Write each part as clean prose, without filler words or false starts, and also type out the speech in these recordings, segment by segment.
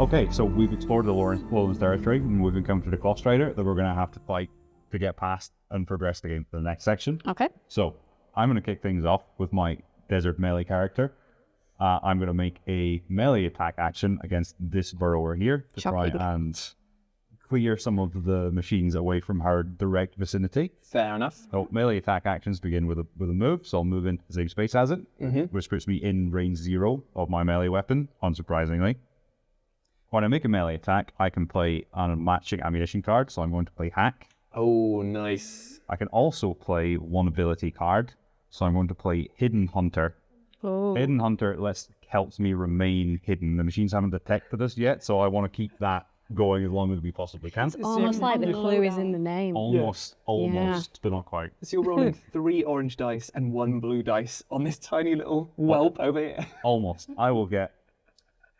Okay, so we've explored the Lawrence territory, and we've encountered a Clawstrider that we're going to have to fight to get past and progress the game to the next section. Okay. So I'm going to kick things off with my desert melee character. I'm going to make a melee attack action against this burrower here to try and clear some of the machines away from our direct vicinity. Fair enough. So melee attack actions begin with a move, so I'll move into the same space as it, which puts me in range 0 of my melee weapon, unsurprisingly. When I make a melee attack, I can play on a matching ammunition card, so I'm going to play Hack. Oh, nice. I can also play one ability card, so I'm going to play Hidden Hunter. Oh. Hidden Hunter helps me remain hidden. The machines haven't detected us yet, so I want to keep that going as long as we possibly can. It's almost like the clue is in the name. Almost, but not quite. So you're rolling 3 orange dice and 1 blue dice on this tiny little whelp over here. Almost. I will get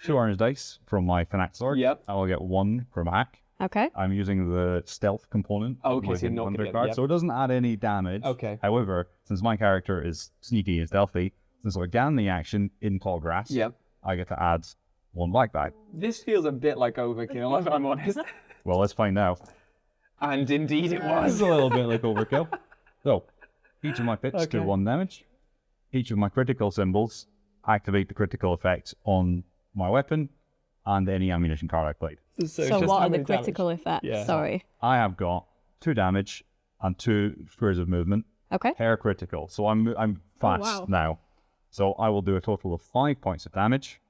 2 orange dice from my Fanatic Sword. Yep. I will get 1 from Hack. Okay. I'm using the stealth component Okay, with so you're the not Hunter gonna- card, yep. so it doesn't add any damage. Okay. However, since my character is sneaky and stealthy, since I began the action in tall grass, Yep. I get to add 1 black die. This feels a bit like overkill, if I'm honest. Well, let's find out. And indeed it It's was. a little bit like overkill. So, each of my pits do 1 damage. Each of my critical symbols activate the critical effect on my weapon and any ammunition card I played. So what are the critical effects? Yeah. Sorry. I have got 2 damage and 2 squares of movement. Okay. Pair critical, so I'm fast now. So I will do a total of 5 points of damage,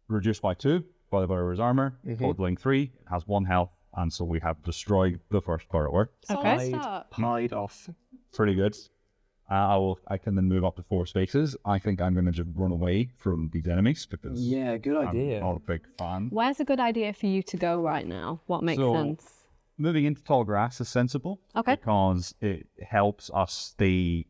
reduced by 2 by the Burrower's armor, totaling 3. It has 1 health, and so we have destroyed the first Burrower. Okay. Pied off. Pretty good. I can then move up to 4 spaces. I think I'm going to just run away from these enemies because Yeah, good idea. I'm not a big fan. Where's a good idea for you to go right now? What makes sense? Moving into tall grass is sensible. Okay. Because it helps us stay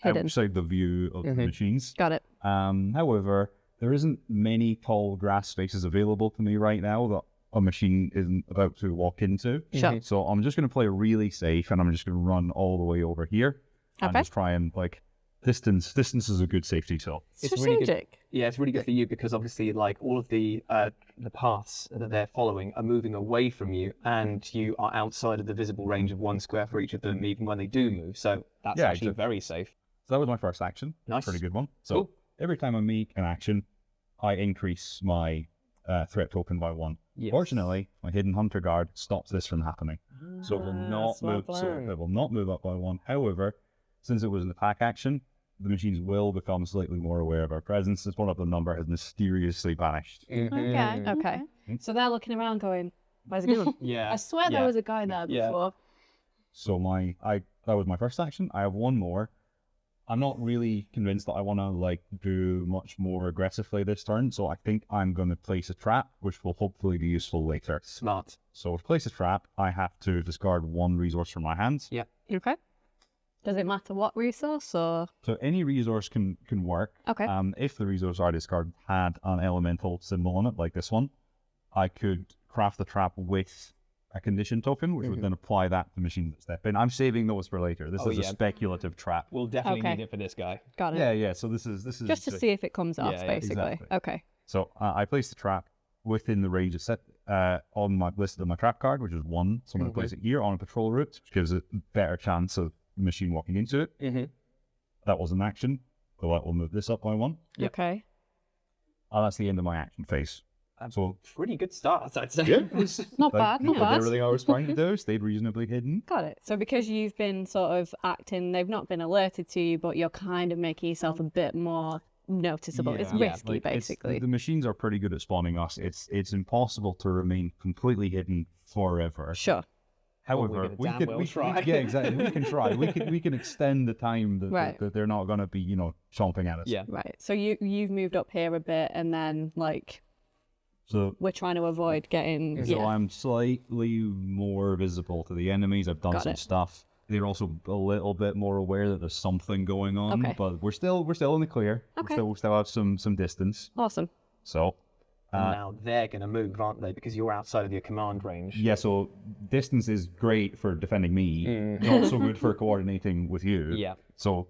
Hidden. outside the view of the machines. Got it. However, there isn't many tall grass spaces available to me right now that a machine isn't about to walk into. Sure. So I'm just going to play really safe, and I'm just going to run all the way over here and Okay. just try and distance. Distance is a good safety tool. It's really good. Strategic. Yeah, it's really good for you because obviously, like, all of the paths that they're following are moving away from you, and you are outside of the visible range of 1 square for each of them, even when they do move. So that's actually very safe. So that was my first action. Nice. Pretty good one. So Cool. every time I make an action, I increase my threat token by 1. Yes. Fortunately, my Hidden Hunter guard stops this from happening. So it will not smart move. So plan. it will not move up by 1. However, since it was an attack action, the machines will become slightly more aware of our presence since one of the number has mysteriously vanished. Okay. Okay. So they're looking around going, where's it going? Yeah. I swear there was a guy there before. So that was my first action. I have 1 more. I'm not really convinced that I want to do much more aggressively this turn, so I think I'm going to place a trap, which will hopefully be useful later. Smart. So to place a trap, I have to discard 1 resource from my hands. Yeah. Okay. Does it matter what resource or? So any resource can work. Okay. If the resource I discard had an elemental symbol on it, like this one, I could craft the trap with a condition token, which would then apply that to the machine that step in. I'm saving those for later. This is a speculative trap. We'll definitely Okay. need it for this guy. Got it. Yeah. So this is Just to see if it comes off, yeah, basically. exactly. Okay. So I place the trap within the range of set on my list of my trap card, which is 1. So I'm going to place it here on a patrol route, which gives it a better chance of the machine walking into it. That was an action, so that will move this up by 1. Yep. Okay. And that's the end of my action phase. So Pretty good start, I'd say. Not bad. Not bad. everything I was trying to do stayed reasonably hidden. Got it. So because you've been sort of acting, they've not been alerted to you, but you're kind of making yourself a bit more noticeable. It's Yeah, risky, basically. The machines are pretty good at spawning us. It's impossible to remain completely hidden forever. Sure. However, we could try. Yeah, exactly. We can try. We can extend the time Right. that they're not going to be, chomping at us. Yeah. Right. So you've moved up here a bit, and then So we're trying to avoid getting. So I'm slightly more visible to the enemies. I've done Got some it. stuff. They're also a little bit more aware that there's something going on. Okay. But we're still in the clear. Okay. We still have some distance. Awesome. So Now they're going to move, aren't they? Because you're outside of your command range. yeah, so distance is great for defending me, not so good for coordinating with you. Yeah. So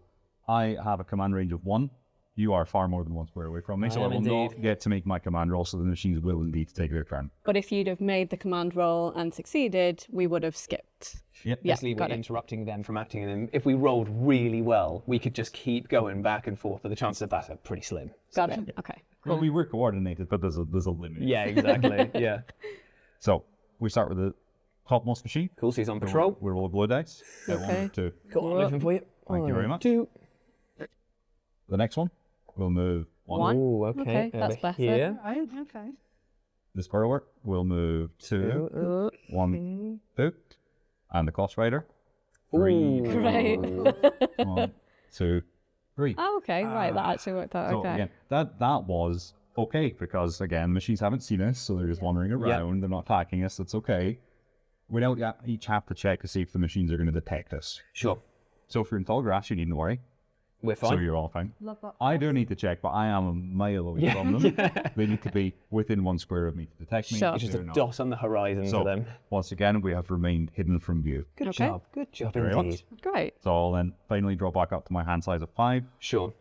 I have a command range of 1. you are far more than 1 square away from me, so I will not get to make my command roll, so the machines will indeed take their turn. But if you'd have made the command roll and succeeded, we would have skipped. Yep. Yeah, Basically, we're got it. interrupting them from acting, and if we rolled really well, we could just keep going back and forth, but the chances of that are pretty slim. Got it. Okay. Well, we were coordinated, but there's a limit. Yeah, exactly. Yeah. So we start with the topmost machine. Cool, so he's on patrol. We roll blow dice. Okay. 1, 2. Cool, I'm moving for you. Thank you very much. 2. The next one, we'll move 1. 1. Ooh, okay. That's Over better. here. Right, okay. This burrower will move 2, 1, 2, and the Clawstrider 3. Great. 1, 2, 3. Oh, okay. Right, that actually worked out. So Okay. again, that was okay because again, machines haven't seen us, so they're just wandering around. They're not attacking us. It's okay. We don't each have to check to see if the machines are going to detect us. Sure. So if you're in tall grass, you needn't worry. We're fine. So you're all fine. Love that. I do need to check, but I am a mile away from them. They need to be within 1 square of me to detect me. Sure. It's just They're a not. dot on the horizon So for them. once again, we have remained hidden from view. Good Okay. job. Good job Very indeed. much. Great. So I'll then finally draw back up to my hand size of 5 Sure.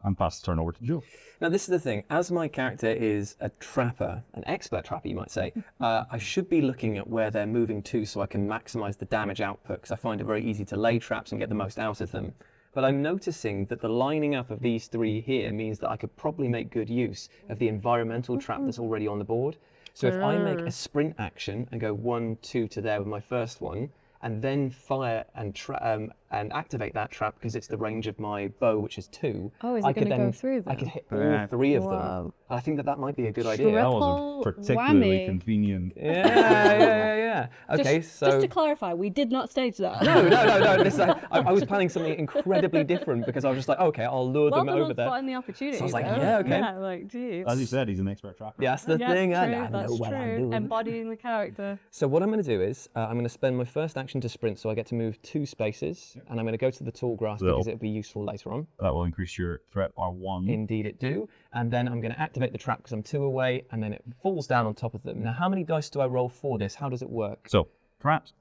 and pass the turn over to Jules. Now, this is the thing. As my character is a trapper, an expert trapper, you might say, I should be looking at where they're moving to so I can maximize the damage output, because I find it very easy to lay traps and get the most out of them. But I'm noticing that the lining up of these 3 here means that I could probably make good use of the environmental trap that's already on the board. So if I make a sprint action and go 1, 2 to there with my first one, and then fire and activate that trap because it's the range of my bow, which is 2. Oh, is I it could going to go then- through I them? could hit all 3 of them. Wow. I think that might be a good idea. That was a Triple particularly whammy. convenient. Yeah. Okay, just so to clarify, we did not stage that. no. This, I was planning something incredibly different because I was just like, okay, I'll lure Well them done over on there. spotting the opportunity. So I was like, though. yeah, okay. Yeah, like, geez. As you said, he's an expert trapper. Yeah, that's the Yeah, thing. true, I know that's what I'm true. doing. Embodying the character. So what I'm going to do is I'm going to spend my first action to sprint, so I get to move 2 spaces, and I'm going to go to the tall grass because it'll be useful later on. That will increase your threat by 1. Indeed it do. And then I'm going to activate the trap because I'm 2 away, and then it falls down on top of them. Now, how many dice do I roll for this? How does it work? So traps,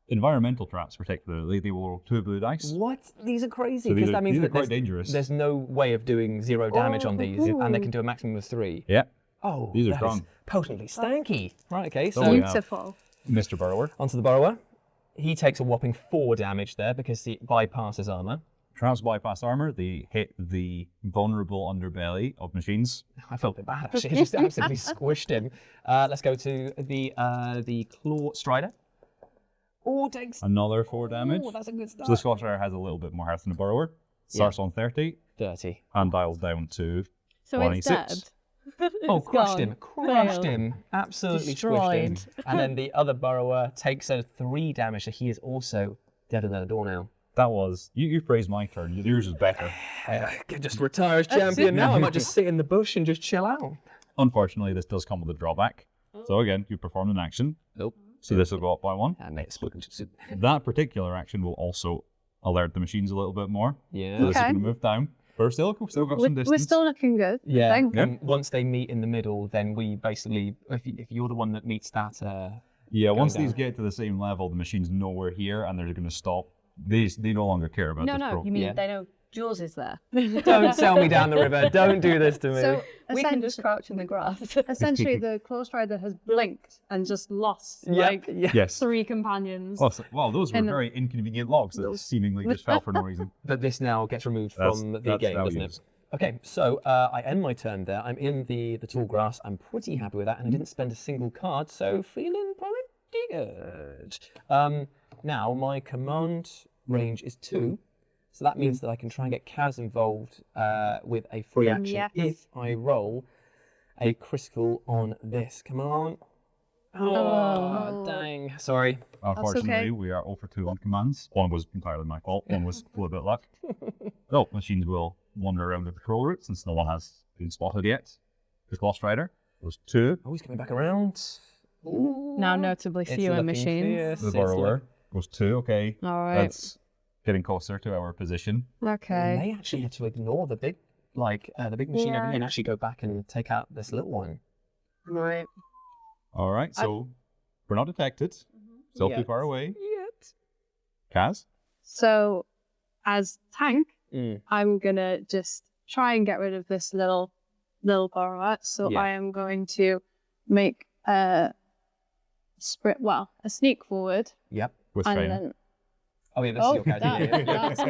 environmental traps particularly, they will roll 2 blue dice. What? These are crazy. So Because these that means are that quite dangerous. there's no way of doing 0 damage on these, and they can do a maximum of 3. Yeah, Oh, these are that is strong. potently stanky. Right, okay, so Oh, yeah. Beautiful. Mr. Burrower. onto the borrower. He takes a whopping 4 damage there because he bypasses armor. Traps bypass armor, they hit the vulnerable underbelly of machines. I felt a bit bad actually. I just absolutely squished him. Let's go to the Clawstrider. Oh, takes. Another 4 damage. Oh, that's a good start. So the Clawstrider has a little bit more health than the Burrower. Starts on 30 30. and dials down to So 26. it's dead. Oh, It's crushed gone. him. Crushed Failed. him. Absolutely Destroyed. squished him. And then the other borrower takes a 3 damage, so he is also dead under the door now. That was, you praised my turn. Yours was better. I could just retire as champion now. I might just sit in the bush and just chill out. Unfortunately, this does come with a drawback. So again, you performed an action. Nope. So this will go up by 1. And it's That particular action will also alert the machines a little bit more. yeah. So this is Okay. going to move down. But we're still got some distance. We're still looking good. Yeah. Thank you. And once they meet in the middle, then we basically, if you're the one that meets that, Yeah, once down. these get to the same level, the machines know we're here and they're going to stop. They no longer care about this. No, you mean Yeah. they know Jules is there. don't sell me down the river. Don't do this to me. So We can just crouch in the grass. essentially, the Clawstrider has blinked and just lost yeah, like yeah. Yes. 3 companions. Oh, so, wow, those were And- very inconvenient logs that seemingly just fell for no reason. But this now gets removed from the that's game, how doesn't it it? is. Okay, so I end my turn there. I'm in the tall grass. I'm pretty happy with that, and I didn't spend a single card, so feeling pretty good. Now, my command range is 2, so that means that I can try and get Caz involved with a free action Yes. if I roll a critical on this. Come on. Oh, dang. Sorry. Unfortunately, okay. we are 0 for 2 on commands. One was entirely my fault. One was a little bit luck. So machines will wander around the patrol route since no one has been spotted yet. The Clawstrider was 2. Oh, he's coming back around. Ooh. Now notably It's fewer looking machines. fierce. The It's Burrower was 2. Okay, All right. that's getting closer to our position. We Okay. may actually have to ignore the big, the big machine over Yeah. here and actually go back and take out this little one. right. All right, so we're not detected. Still too Yet. far away. Yet. Caz? So as tank, Mm. I'm gonna just try and get rid of this little burrower. So Yeah. I am going to make a sneak forward. Yep. With And training. then Oh yeah, that's your character. that's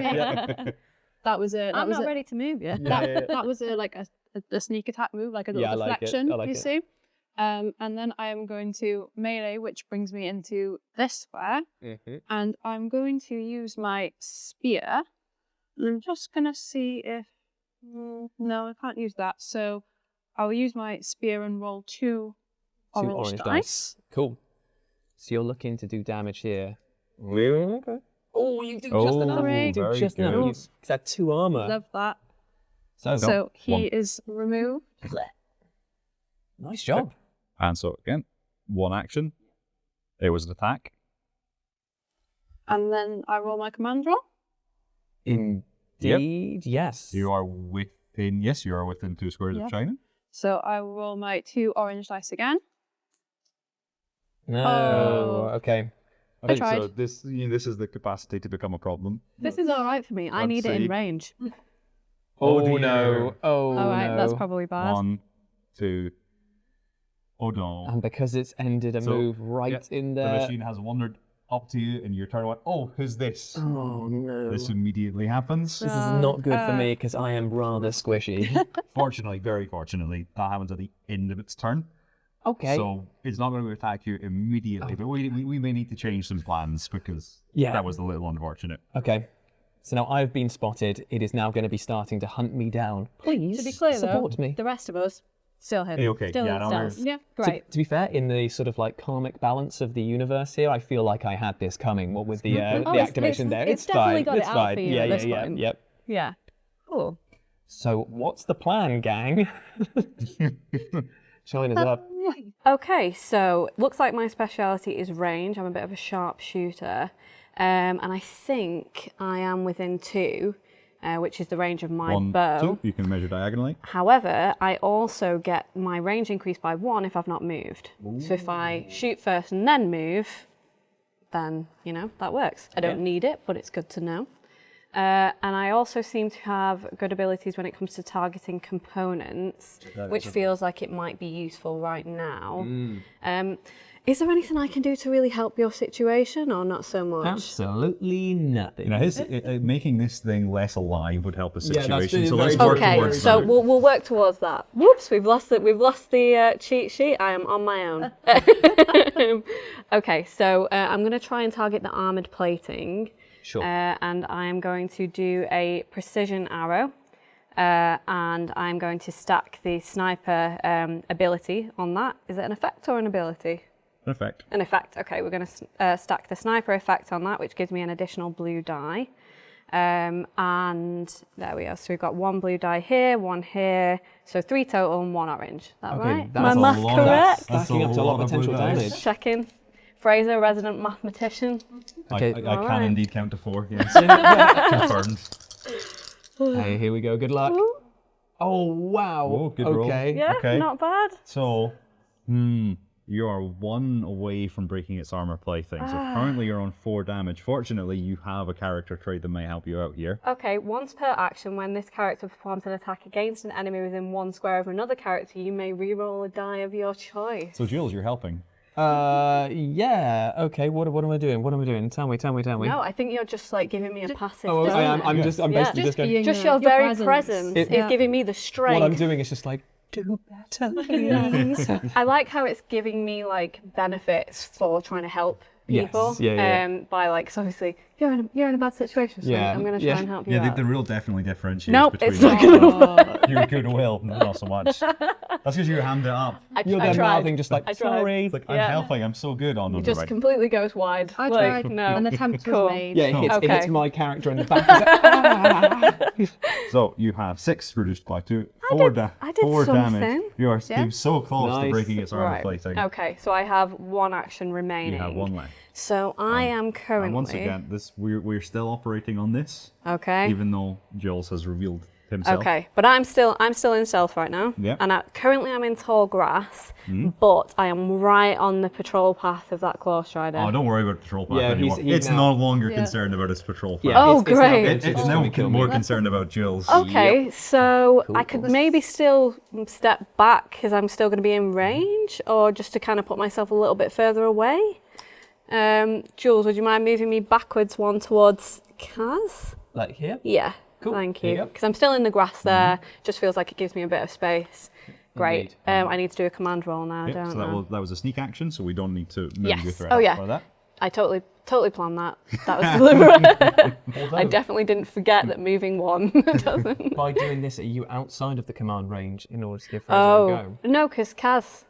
me. That was a I'm not ready to move yet. that was a sneak attack move, like a little Yeah, I like it. deflection, I like you it. see. And then I am going to melee, which brings me into this square, and I'm going to use my spear. I'm just gonna see if no, I can't use that. So I'll use my spear and roll two orange dice. Cool. So you're looking to do damage here. Really? Okay. Oh, you do just enough. Great. You do Very just enough. good. You've got 2 armor. Love that. So, So he One. is removed. nice job. And so again, one action. It was an attack. And then I roll my command roll. Indeed, yes. You are within, yes, you are within 2 squares Yep. of China. So I will roll my 2 orange dice again. No. Oh. Okay. I tried. So this is the capacity to become a problem. This is all right for me. I Let's need it see. in range. Oh, dear. no. Oh All right, no. that's probably bad. 1, 2. Oh no. And because it's ended a So, move right in The there. machine has wandered up to you and you turn around. Oh, who's this? Oh no. This immediately happens. This is not good for me because I am rather squishy. Fortunately, very fortunately, that happens at the end of its turn. Okay. So it's not going to attack you immediately, but we may need to change some plans because Yeah. that was a little unfortunate. Okay. So now I've been spotted. It is now going to be starting to hunt me down. Please To be clear, support though, me. the rest of us still hidden. Hey, okay, Still yeah, in no, stealth. there's- Yeah, To, great. to be fair, in the sort of like karmic balance of the universe here, I feel like I had this coming. What with the activation there, it's definitely fine. got it It's out fine. for you Yeah, at yeah, this yeah, point. yep. Yeah. Cool. So what's the plan, gang? China's up. Okay, so looks like my speciality is range. I'm a bit of a sharpshooter, and I think I am within 2, which is the range of my 1, bow. 2. You can measure diagonally. However, I also get my range increased by 1 if I've not moved. So if I shoot first and then move, then, you know, that works. I don't need it, but it's good to know. And I also seem to have good abilities when it comes to targeting components, which feels like it might be useful right now. Is there anything I can do to really help your situation, or not so much? Absolutely nothing. You know, making this thing less alive would help the Yeah, that's situation. been So very let's true. work Okay, towards so that. we'll work towards that. Whoops, we've lost the cheat sheet. I am on my own. Okay, so I'm going to try and target the armored plating. Sure. And I am going to do a precision arrow, and I'm going to stack the sniper ability on that. Is it an effect or an ability? In effect. An effect. Okay, we're going to stack the sniper effect on that, which gives me an additional blue die. And there we are. So we've got 1 blue die here, 1 here. So 3 total and 1 orange. Is that right? that's My a math lot. correct? Stacking up to a lot of potential blue dice. damage. Checking. Fraser, resident mathematician. Okay. I can Alright. indeed count to 4, yes. Confirmed. Hey, here we go. Good luck. Oh, wow. Oh, good roll. Okay. Yeah, Okay. not bad. So, you are 1 away from breaking its armor plating. So currently you're on 4 damage. Fortunately, you have a character trait that may help you out here. Okay, once per action, when this character performs an attack against an enemy within 1 square of another character, you may re-roll a die of your choice. So Jules, you're helping. Yeah. Okay. What am I doing? What am I doing? Tell me. No, I think you're just like giving me a passive. Oh, I am. I'm Yeah. basically just going. being Just there, your very presence. presence is Yeah. giving me the strength. What I'm doing is just like, do better, please. I like how it's giving me like benefits for trying to help Yes, people. yeah. By like, so obviously you're in a bad situation. So Yeah, I'm going to yeah. try and help you Yeah, out. the rule definitely differentiates Nope, between it's not gonna your goodwill, not so much. That's because you hand it up. You're I there tried. mouthing just like, I tried. sorry. It's like, Yeah. I'm helping, I'm so good on It the just right. completely goes wide. I like, tried. no. An attempt Cool. was made. Yeah, it Okay. hits my character in the back. He's like, So you have 6 reduced by 2, 4 I did 4 damage. something. You are came so close to Nice. breaking its armor Right. plating. Okay, so I have 1 action remaining. You have 1 left. So I am currently. And once again, we're still operating on this, Okay. even though Jules has revealed himself. Okay, but I'm still in stealth right now. Yeah. And currently I'm in tall grass, but I am right on the patrol path of that Clawstrider. Oh, don't worry about patrol path Yeah, anymore. he's It's now- no longer concerned about its patrol path. Yeah, Oh, it's now great. going to It's just now kill more me. concerned about Jules. Okay, so Cool, I could cool. maybe still step back because I'm still going to be in range, or just to kind of put myself a little bit further away. Jules, would you mind moving me backwards one towards Caz? Like here? Yeah, Cool, thank there you. you go. Because I'm still in the grass there. Just feels like it gives me a bit of space. Great. Indeed. I need to do a command roll now, Yep, don't so I? that was a sneak action, so we don't need to move Yes. you through Oh, yeah. for that. I totally planned that. That was deliberate. I Although, definitely didn't forget that moving one doesn't. by doing this, are you outside of the command range in order to give Fraser a Oh, go? no, because Caz.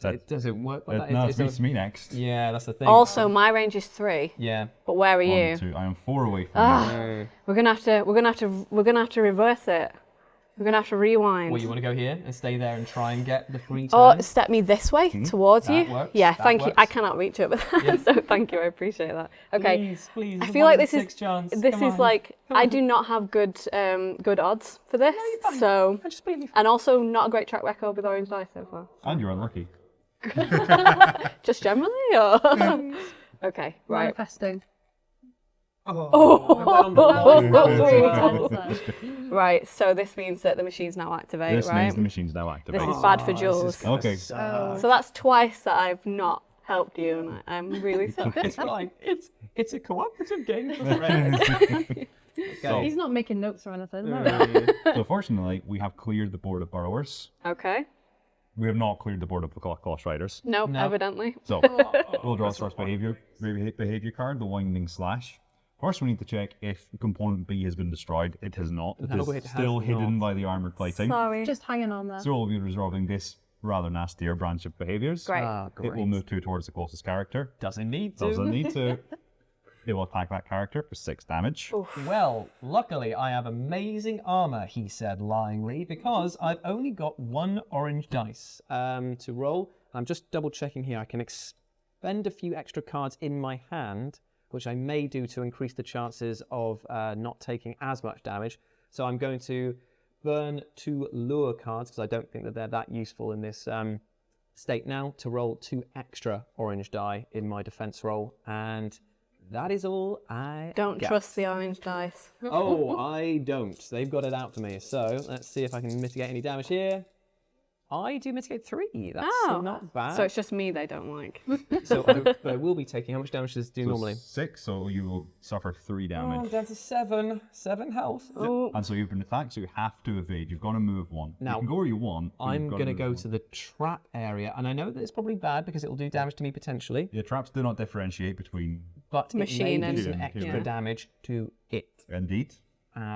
It doesn't work like that. No, It's- it's me next. Yeah, that's the thing. Also, my range is 3. Yeah. But where are you? 1, 2. I am 4 away from you. We're gonna have to reverse it. We're gonna have to rewind. Well, you want to go here and stay there and try and get the free Or turn? step me this way towards That you. works, Yeah, that thank you. I works. cannot reach it, so thank you. I appreciate that. Okay. Please, please. I it's a feel like 1 in this is 6 chance. this Come is on. like Come I on. do not have good odds for this. fine. So I just believe you. and also not a great track record with orange dice so far. And you're unlucky. Just generally, or okay, right. Manifesting. Right, so this means that the machine's now activate, This right? means the machine's now This activated. is bad for This Jules. is gonna Okay. suck. So that's twice that I've not helped you, and I'm really sorry. It's fine. It's a cooperative game for friends. So- He's not making notes or anything. No. So fortunately, we have cleared the board of Burrowers. Okay. We have not cleared the board of Clawstriders. Nope, No. evidently. So we'll draw a source behavior card, the Winding Slash. First, we need to check if component B has been destroyed. It has not. It No, is it has still hidden not. by the armored plating. Sorry. Just hanging on there. So we'll be resolving this rather nastier branch of behaviors. Great. Ah, It will move 2 towards the closest character. Doesn't need to. Doesn't need to. It will attack that character for 6 damage. Well, luckily I have amazing armor, he said lyingly, because I've only got 1 orange dice to roll. I'm just double checking here. I can expend a few extra cards in my hand, which I may do to increase the chances of not taking as much damage. So I'm going to burn 2 lure cards, because I don't think that they're that useful in this state now, to roll 2 extra orange die in my defense roll. And that is all I Don't get. trust the orange dice. Oh, I don't. They've got it out for me. So let's see if I can mitigate any damage here. I do mitigate 3. That's not bad. So it's just me they don't like. So I will be taking. How much damage does it do So normally? 6, so you will suffer 3 Oh, damage. down to 7. 7 health. Oh, And so you've been attacked, so you have to evade. You've got to move 1. Now, you can go where you want. but I'm you've going to move go 1. to the trap area. And I know that it's probably bad because it will do damage to me potentially. Yeah, traps do not differentiate between But Machine it may and- do some Yeah. extra damage to it. indeed.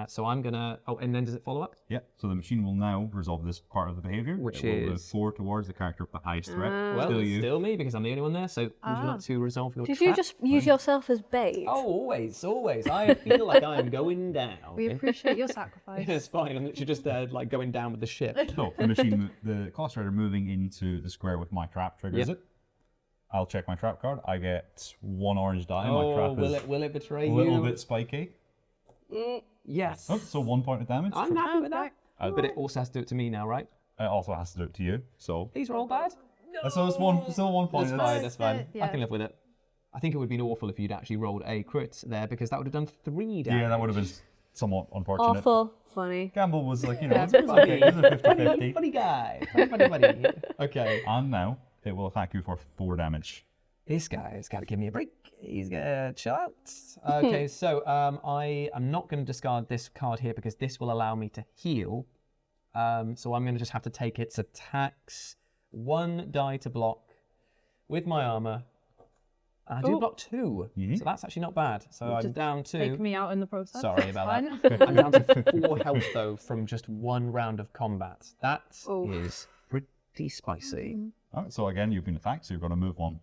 So I'm going to... Oh, and then does it follow up? Yeah, so the machine will now resolve this part of the behavior. Which it will move is- 4 towards the character with the highest threat. Well, Still it's you. still me because I'm the only one there. So would you like to resolve your did trap? you just use yourself as bait? Oh, always, always. I feel like I am going down. We appreciate your sacrifice. It's fine. I'm literally just like going down with the ship. So the machine, the Clawstrider moving into the square with my trap triggers Yep. it. I'll check my trap card. I get 1 orange die. Oh, my trap is will it betray a you? little bit spiky. Yes. Oh, so 1 point of damage. I'm happy with that. But it also has to do it to me now, right? It also has to do it to you. So These are all bad. so it's still 1 point. That's fine. That's fine. I yeah. can live with it. I think it would have been awful if you'd actually rolled a crit there because that would have done 3 damage. Yeah, that would have been somewhat unfortunate. Awful funny. Gamble was like, it's Funny. okay. It was a 50-50. Funny guy. Funny. Okay. And now it will attack you for 4 damage. This guy's got to give me a break. He's gonna chill out. Okay, so I am not going to discard this card here because this will allow me to heal. So I'm going to just have to take its attacks. 1 die to block with my armor. I do block 2, so that's actually not bad. So I'm down to. Take me out in the process. Sorry It's about fine. that. I'm down to 4 health though from just 1 round of combat. That is pretty spicy. Alright, so again, you've been attacked, so you're going to move 1.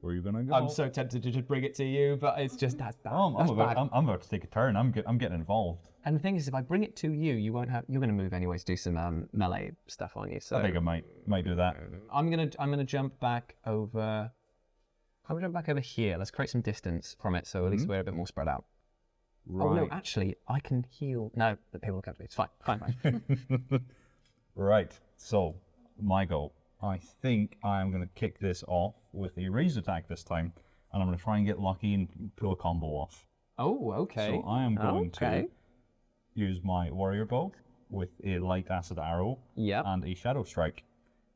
Where are you going to go? I'm so tempted to just bring it to you, but it's just that's bad. Oh, That's I'm bad. about to take a turn. I'm getting involved. And the thing is, if I bring it to you, you won't have. You're going to move anyways, do some melee stuff on you. So I think I might do that. I'm gonna jump back over. I'm gonna jump back over here. Let's create some distance from it, so at least we're a bit more spread out. Oh no, actually, I can heal. No, the people will come to me. It's fine. Fine. Right. So my go. I think I am going to kick this off with a ranged attack this time, and I'm going to try and get lucky and pull a combo off. Oh, okay. So I am going to use my warrior bow with a light acid arrow and a shadow strike.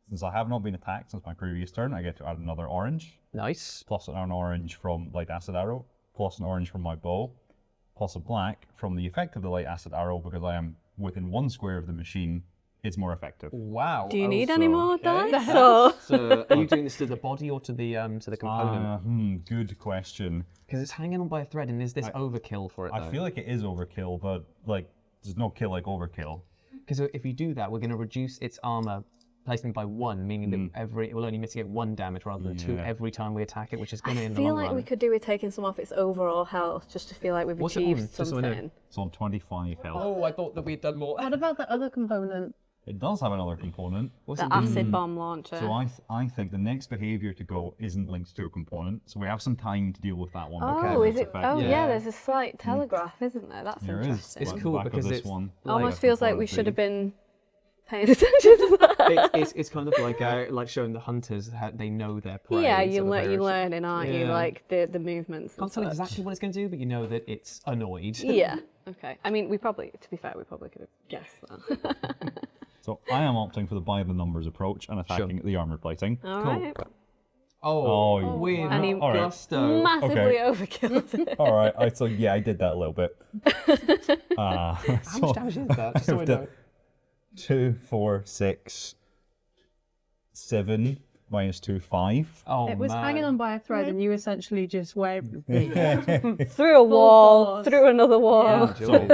Since I have not been attacked since my previous turn, I get to add another orange. Nice. Plus an orange from light acid arrow, plus an orange from my bow, plus a black from the effect of the light acid arrow because I am within 1 square of the machine. It's more effective. Wow. Do you need any more dice? So, are you doing this to the body or to the component? Good question. Because it's hanging on by a thread, and is this overkill for it? I feel like it is overkill, but like there's no kill like overkill. Because if you do that, we're going to reduce its armor placement by 1, meaning that it will only mitigate 1 damage rather than 2 every time we attack it, which is going to in the long run. I feel like we could do with taking some off its overall health, just to feel like we've achieved something. It's on 25 health. Oh, I thought that we'd done more. What about the other component? It does have another component. The acid bomb launcher. So I think the next behavior to go isn't linked to a component, so we have some time to deal with that one. Oh, is it? Oh, yeah. There's a slight telegraph, isn't there? That's There interesting. is. It's cool because this it's one. Almost feels like we should have been paying attention to that. It's kind of like showing the hunters how they know their prey. Yeah, you're learning, aren't you? Like the movements. Can't tell exactly what it's going to do, but you know that it's annoyed. Yeah. Okay. I mean, to be fair, we probably could have guessed that. So I am opting for the by the numbers approach and attacking the armor plating. All right. Oh, weird. And he gusto. massively overkilled it. All right. I did that a little bit. How much damage is that? Just so I know. 2, 4, 6, 7, minus 2, 5. Oh, It was hanging on by a thread, and you essentially just waved Through a wall, through another wall. So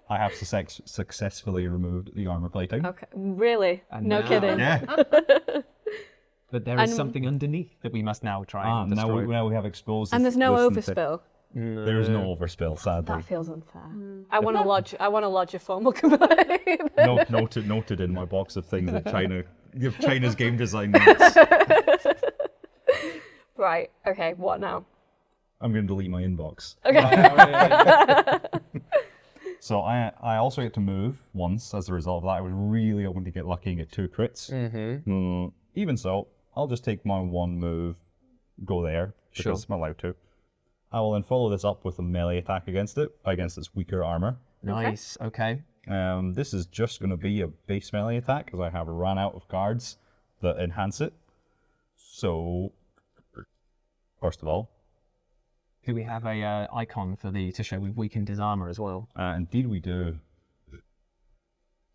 I have successfully removed the armor plating. Okay. Really? No kidding. Yeah. But there is something underneath that we must now try and destroy. Now we have exposed. And there's no overspill. There is no overspill, sadly. That feels unfair. I want to lodge a formal complaint. Noted in my box of things that China's game design notes. Right. Okay. What now? I'm going to delete my inbox. Okay. So I also get to move once as a result of that. I was really hoping to get lucky and get 2 crits. Even so, I'll just take my 1 move, go there, because I'm allowed to. I will then follow this up with a melee attack against its weaker armor. Nice, okay. This is just going to be a base melee attack, because I have run out of cards that enhance it. So, first of all, do we have a icon to show we've weakened his armor as well? Indeed we do.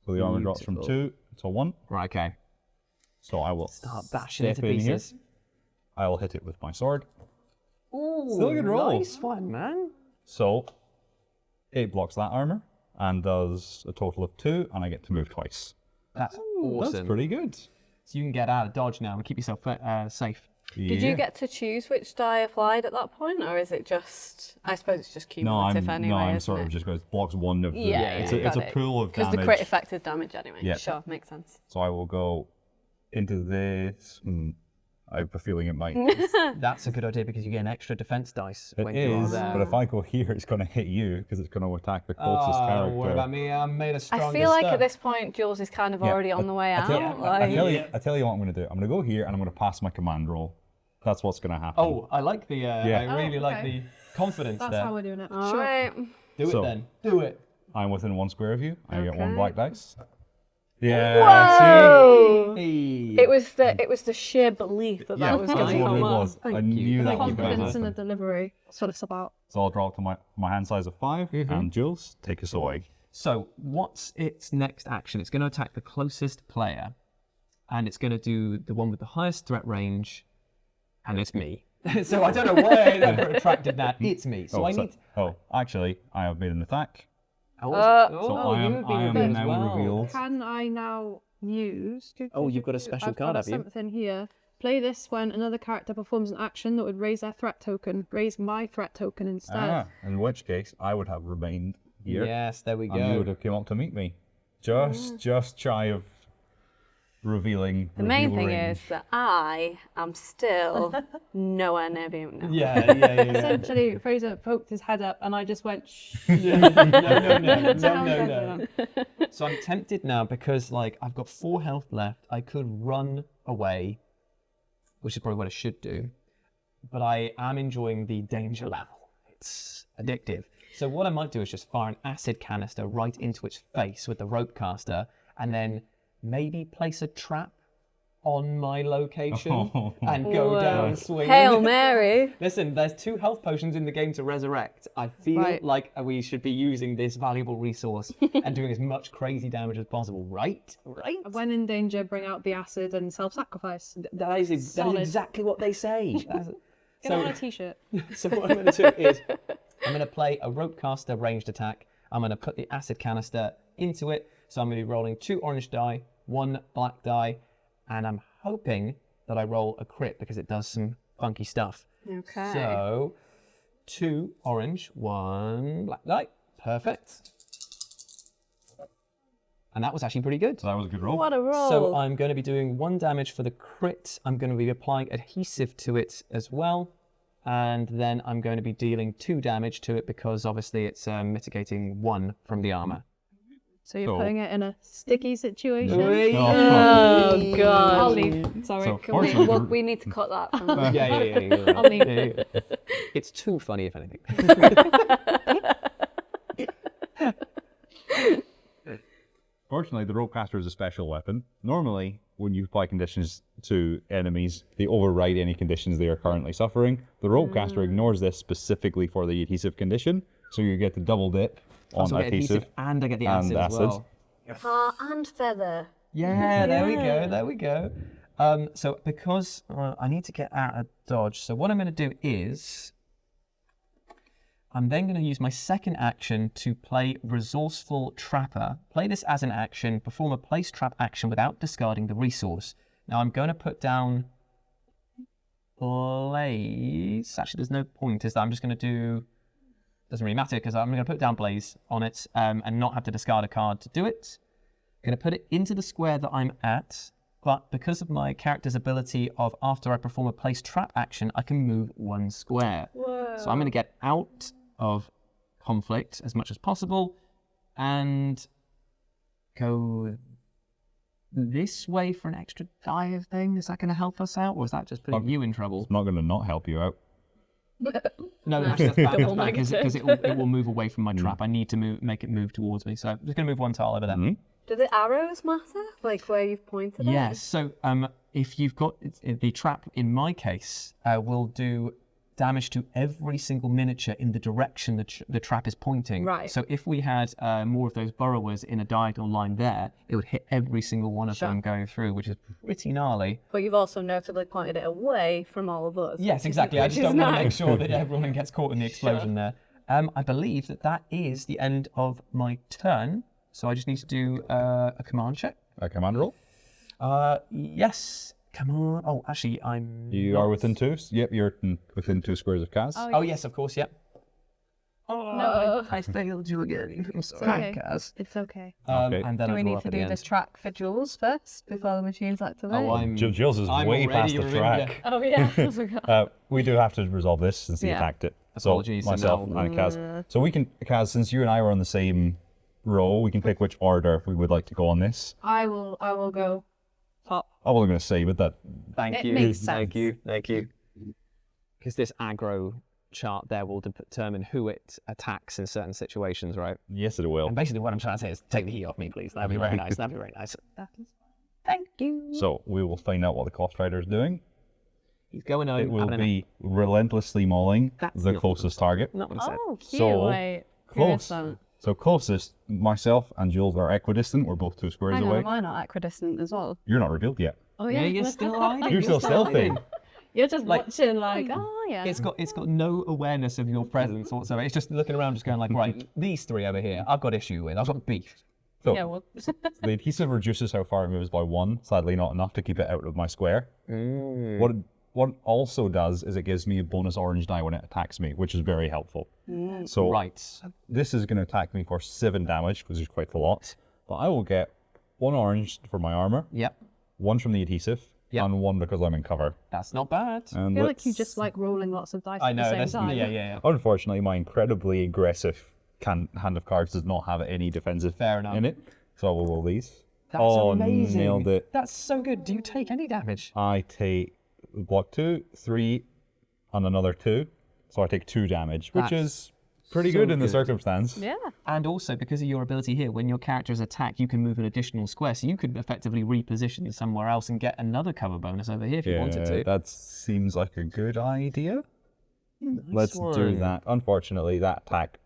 So the armor drops from 2 to 1. Right, okay. So I will start bashing into in pieces. Here. I will hit it with my sword. Ooh, still a good roll. Nice one, man. So it blocks that armor and does a total of 2, and I get to move twice. That's awesome. That's pretty good. So you can get out of dodge now and keep yourself safe. Did you get to choose which die applied at that point, or is it just? I suppose it's just cumulative anyway. I'm sort of just going blocks 1 of the. It's a pool of damage. Because the crit effect is damage anyway. Yeah. Sure, makes sense. So I will go into this. I have a feeling it might. That's a good idea because you get an extra defense dice when it you are is, there. but if I go here, it's going to hit you because it's going to attack the closest character. Don't worry about me. I'm made of stronger I feel like stuff. at this point, Jules is kind of already on the way out. I tell you what I'm going to do. I'm going to go here and I'm going to pass my command roll. That's what's going to happen. Oh, I like the. I really like the confidence That's there. how we're doing it. All right. Do it then. Do it. I'm within 1 square of you. I get 1 Okay. black dice. Yeah. Whoa! Hey. It was the sheer belief that Yeah, was that's going to what come it up. was. I Thank knew you. that The was going to confidence in the happen. delivery. That's what it's about. So I'll draw up to my hand size of 5, and Jules, take us away. So what's its next action? It's going to attack the closest player, and it's going to do the one with the highest threat range, and it's me. So I don't know why I never attracted that. It's me. So I need. Actually, I have made an attack. So I am revealed now as well. revealed. Can I now use? Oh, you've got a special card, I've have you? something here. Play this when another character performs an action that would raise their threat token. Raise my threat token instead. In which case, I would have remained here. Yes, there we go. And you would have come up to meet me. Just shy of revealing. The main thing range. is that I am still nowhere near being. No. Yeah. Essentially, Fraser poked his head up, and I just went, shh. No. So I'm tempted now because like I've got 4 health left. I could run away, which is probably what I should do, but I am enjoying the danger level. It's addictive. So what I might do is just fire an acid canister right into its face with the rope caster, and then maybe place a trap on my location and go down swinging. Hail Mary! Listen, there's 2 health potions in the game to resurrect. I feel like we should be using this valuable resource and doing as much crazy damage as possible, right? Right? When in danger, bring out the acid and self-sacrifice. That is exactly what they say. Get on a t-shirt. So what I'm going to do is I'm going to play a rope caster ranged attack. I'm going to put the acid canister into it. So I'm going to be rolling 2 orange die, 1 black die, and I'm hoping that I roll a crit because it does some funky stuff. Okay. So 2 orange, 1 black die. Perfect. And that was actually pretty good. So that was a good roll. What a roll! So I'm going to be doing 1 damage for the crit. I'm going to be applying adhesive to it as well. And then I'm going to be dealing 2 damage to it because obviously it's mitigating 1 from the armor. So you're putting it in a sticky situation. Oh God! I'll leave. Sorry. So Can we, well, we need to cut that. From Yeah. I'll leave. Yeah. It's too funny, if anything. Fortunately, the ropecaster is a special weapon. Normally, when you apply conditions to enemies, they override any conditions they are currently suffering. The ropecaster ignores this specifically for the adhesive condition, so you get the double dip on Also, I get adhesive and I get the acid as well. Tar and feather. Yeah, there we go. So because I need to get out of dodge, so what I'm going to do is I'm then going to use my second action to play Resourceful Trapper. Play this as an action, perform a place trap action without discarding the resource. Now I'm going to put down Blaze. Actually, there's no point, is that? I'm just going to do... Doesn't really matter because I'm going to put down Blaze on it and not have to discard a card to do it. I'm going to put it into the square that I'm at, but because of my character's ability of after I perform a place trap action, I can move 1 square. Whoa. So I'm going to get out of conflict as much as possible and go this way for an extra die thing. Is that going to help us out, or is that just putting you in trouble? It's not going to not help you out. No, that's bad Double because negative. it will move away from my trap. I need to make it move towards me. So I'm just going to move 1 tile over there. Do the arrows matter? Like where you've pointed it? Yes. So if you've got the trap, in my case, will do damage to every single miniature in the direction the trap is pointing. Right. So if we had more of those burrowers in a diagonal line there, it would hit every single one of them going through, which is pretty gnarly. But you've also notably pointed it away from all of us. Yes, exactly. I just don't want to make sure that everyone gets caught in the explosion there. I believe that is the end of my turn. So I just need to do a command check. A command roll? Yes. Come on. Oh, actually, You are within 2? Yep, you're within 2 squares of Caz. Oh, yes, of course, yep. Oh, No. I failed you again. I'm sorry, okay. Kaz. It's okay. Okay. And then Do I we draw need up to at the do end. this track for Jules first before the machine's activate? Oh, Jules is I'm way past already the track. Oh yeah. I forgot. We do have to resolve this since he Yeah. attacked it. Apologies, So myself no. and Kaz. So we can, Kaz, since you and I were on the same row, we can pick which order we would like to go on this. I will go top. I wasn't going to say, but that Thank It you. makes Thank sense. you. Because this aggro chart there will determine who it attacks in certain situations, right? yes, it will. And basically what I'm trying to say is take the heat off me, please. That'd be very nice. That'd be very nice. That is Thank you. So we will find out what the Clawstrider is doing. He's going on. It will having be relentlessly mauling That's the not- closest target. Not what I said. Oh, cute. So, Wait. Close. Here's So closest, myself and Jules are equidistant. We're both 2 squares I know, away. am I not equidistant as well? You're not revealed yet. Oh Yeah, you're still hiding. You're still stealthy. You're just Like- watching like, oh yeah. It's got no awareness of your presence whatsoever. It's just looking around, just going like, right, these 3 over here, I've got issue with. I've got beef. So Yeah, well, the adhesive reduces how far it moves by 1. Sadly, not enough to keep it out of my square. What it also does is it gives me a bonus orange die when it attacks me, which is very helpful. So Right. this is going to attack me for 7 damage, which is quite a lot. But I will get 1 orange for my armor, Yep. 1 from the adhesive, and 1 because I'm in cover. That's not bad. And I feel like you just like rolling lots of dice I at know. the same That's, time. yeah. Unfortunately, my incredibly aggressive hand of cards does not have any defensive Fair enough. in it, so I will roll these. That's amazing. Nailed it. That's so good. Do you take any damage? I take block 2, 3, and another 2, so I take 2 damage, which is pretty so good in the good. circumstance. Yeah. And also, because of your ability here, when your character is attacked, you can move an additional square, so you could effectively reposition somewhere else and get another cover bonus over here if you wanted to. That seems like a good idea. Let's do one. that. Unfortunately, that attack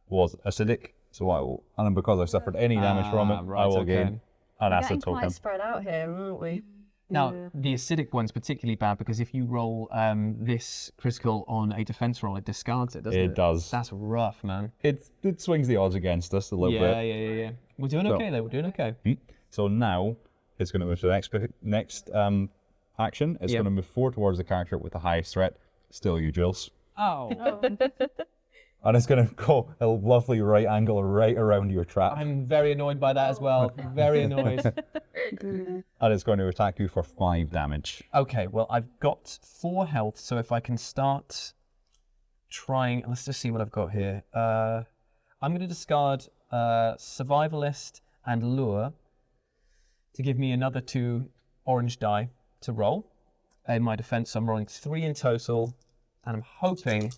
was acidic, so I will, and because I suffered any damage from it, right, I will okay. gain an acid Getting token. quite spread out here, aren't we? Now, the acidic one's particularly bad because if you roll this critical on a defense roll, it discards it, doesn't it? It does. That's rough, man. It swings the odds against us a little bit. Yeah. We're doing okay, though. We're doing okay. So now it's going to move to the next action. It's going to move forward towards the character with the highest threat. Still you, Jules. Oh. And it's going to go a lovely right angle right around your trap. I'm very annoyed by that as well. Very annoyed. And it's going to attack you for 5 damage. Okay, well, I've got 4 health, so if I can start trying... Let's just see what I've got here. I'm going to discard Survivalist and Lure to give me another 2 orange die to roll. In my defense, I'm rolling 3 in total, and I'm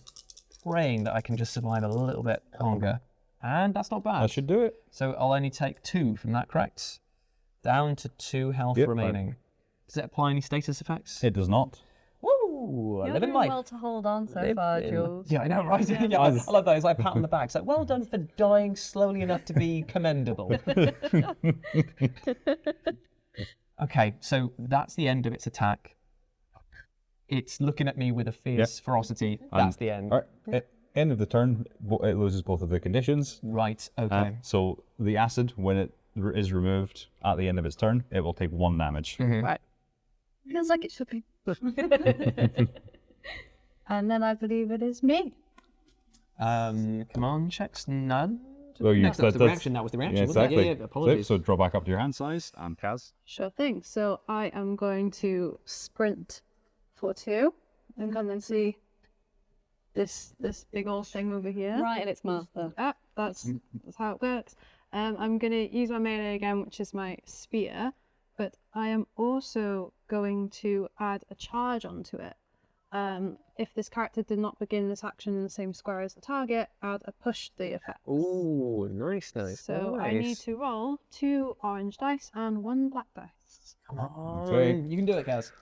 praying that I can just survive a little bit longer. And that's not bad. That should do it. So I'll only take 2 from that, correct? Down to 2 health remaining. Right. Does it apply any status effects? It does not. Woo! You're Living doing life. well to hold on so far, Jules. Yeah, I know, right? Yeah, I love that. It's like a pat on the back. It's like, well done for dying slowly enough to be commendable. Okay, so that's the end of its attack. It's looking at me with a fierce ferocity. That's the end. All right. End of the turn, it loses both of the conditions. Right, okay. So the acid, when it is removed at the end of its turn, it will take 1 damage. Right. Feels like it should be. And then I believe it is me. Command checks, none. So No, that was the reaction. That was the reaction. Yeah, wasn't it? exactly. Yeah, apologies. So draw back up to your hand size, and Caz. Sure thing. So I am going to sprint for 2 and come and see this big old thing over here. Right in its mouth, though. That's how it works. I'm going to use my melee again, which is my spear, but I am also going to add a charge onto it. If this character did not begin this action in the same square as the target, add a push the effect. Ooh, nice. So I need to roll 2 orange dice and 1 black dice. Come on. Okay. You can do it, Kaz.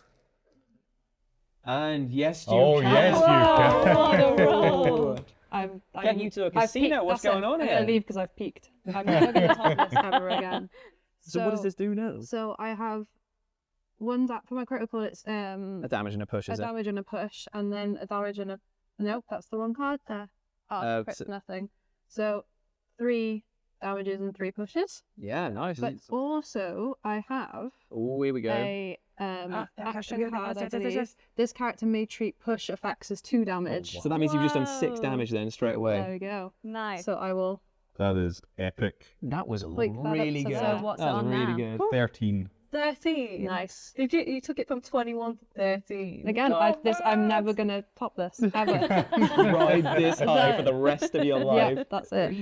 And yes, you Oh, can. yes, you can. What a roll! I'm Getting you to a I've casino. peaked, What's that's going it. on I'm here? gonna leave because I've peaked. I'm never gonna top this ever again. So what does this do now? So I have 1 for my critical. It's A damage and a push, a is it? damage and a push, and then a damage and a. Nope, that's the wrong card there. Oh, crit's so- nothing. So 3 damages and 3 pushes. Yeah, nice. But also I have Oh, here we go. a action card. I believe. This character may treat push effects as 2 damage. So that means you've just done 6 damage then straight There away. we go. Nice. So I will. That is epic. That was Wait, that really up to good. there. So what's that it was on really now? good. 13. 13. Nice. You took it from 21 to 13. Again, I'm never gonna top this ever. Ride this high for the rest of your life. Yeah, that's it.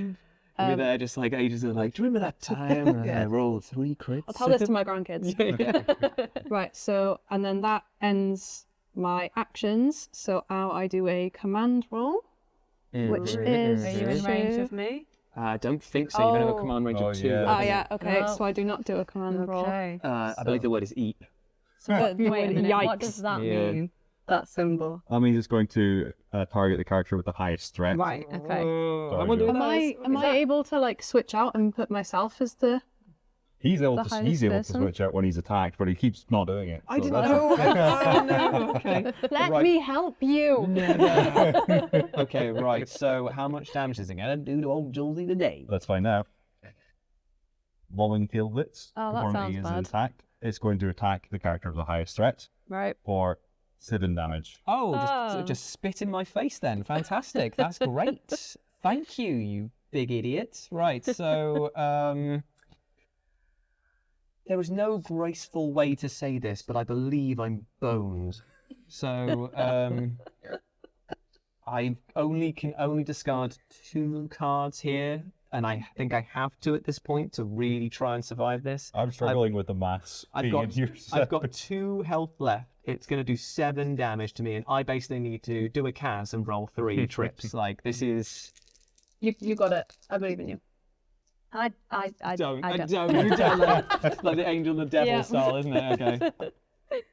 You'll be there just like ages of like, do you remember that time I rolled 3 crits? I'll tell this to my grandkids. Right, so, and then that ends my actions. So now I do a command roll, which is... Are you in range of me? I don't think so. You don't have a command range Oh, of 2. yeah. Oh, yeah, okay, No. so I do not do a command roll. Okay. I believe the word is eep. Wait a minute. What Yikes. does that Yeah. mean? That symbol. That means it's going to target the character with the highest threat. Right. Okay. I wonder if Am I able to, like, switch out and put myself as the... He's able The to highest to person? switch out when he's attacked, but he keeps not doing it. I So didn't that's- know. Oh, no. Okay. Let Right. me help you! Never. Okay, right. So how much damage is it going to do to old Julesy today? Let's find out. Lolling tail blitz. Oh, that before sounds he is bad. attacked. It's going to attack the character of the highest threat Right. for 7 damage. Oh, Oh. just spit in my face then. Fantastic. That's great. Thank you, you big idiot. Right, so There is no graceful way to say this, but I believe I'm boned. So I can only discard 2 cards here, and I think I have to at this point to really try and survive this. I'm struggling with the maths. I've got 2 health left. It's going to do 7 damage to me, and I basically need to do a Caz and roll 3 trips. Like, this is... You got it. I believe in you. I Don't. I I don't. don't. You don't. Like, like the angel and the devil Yeah. style, isn't it? Okay.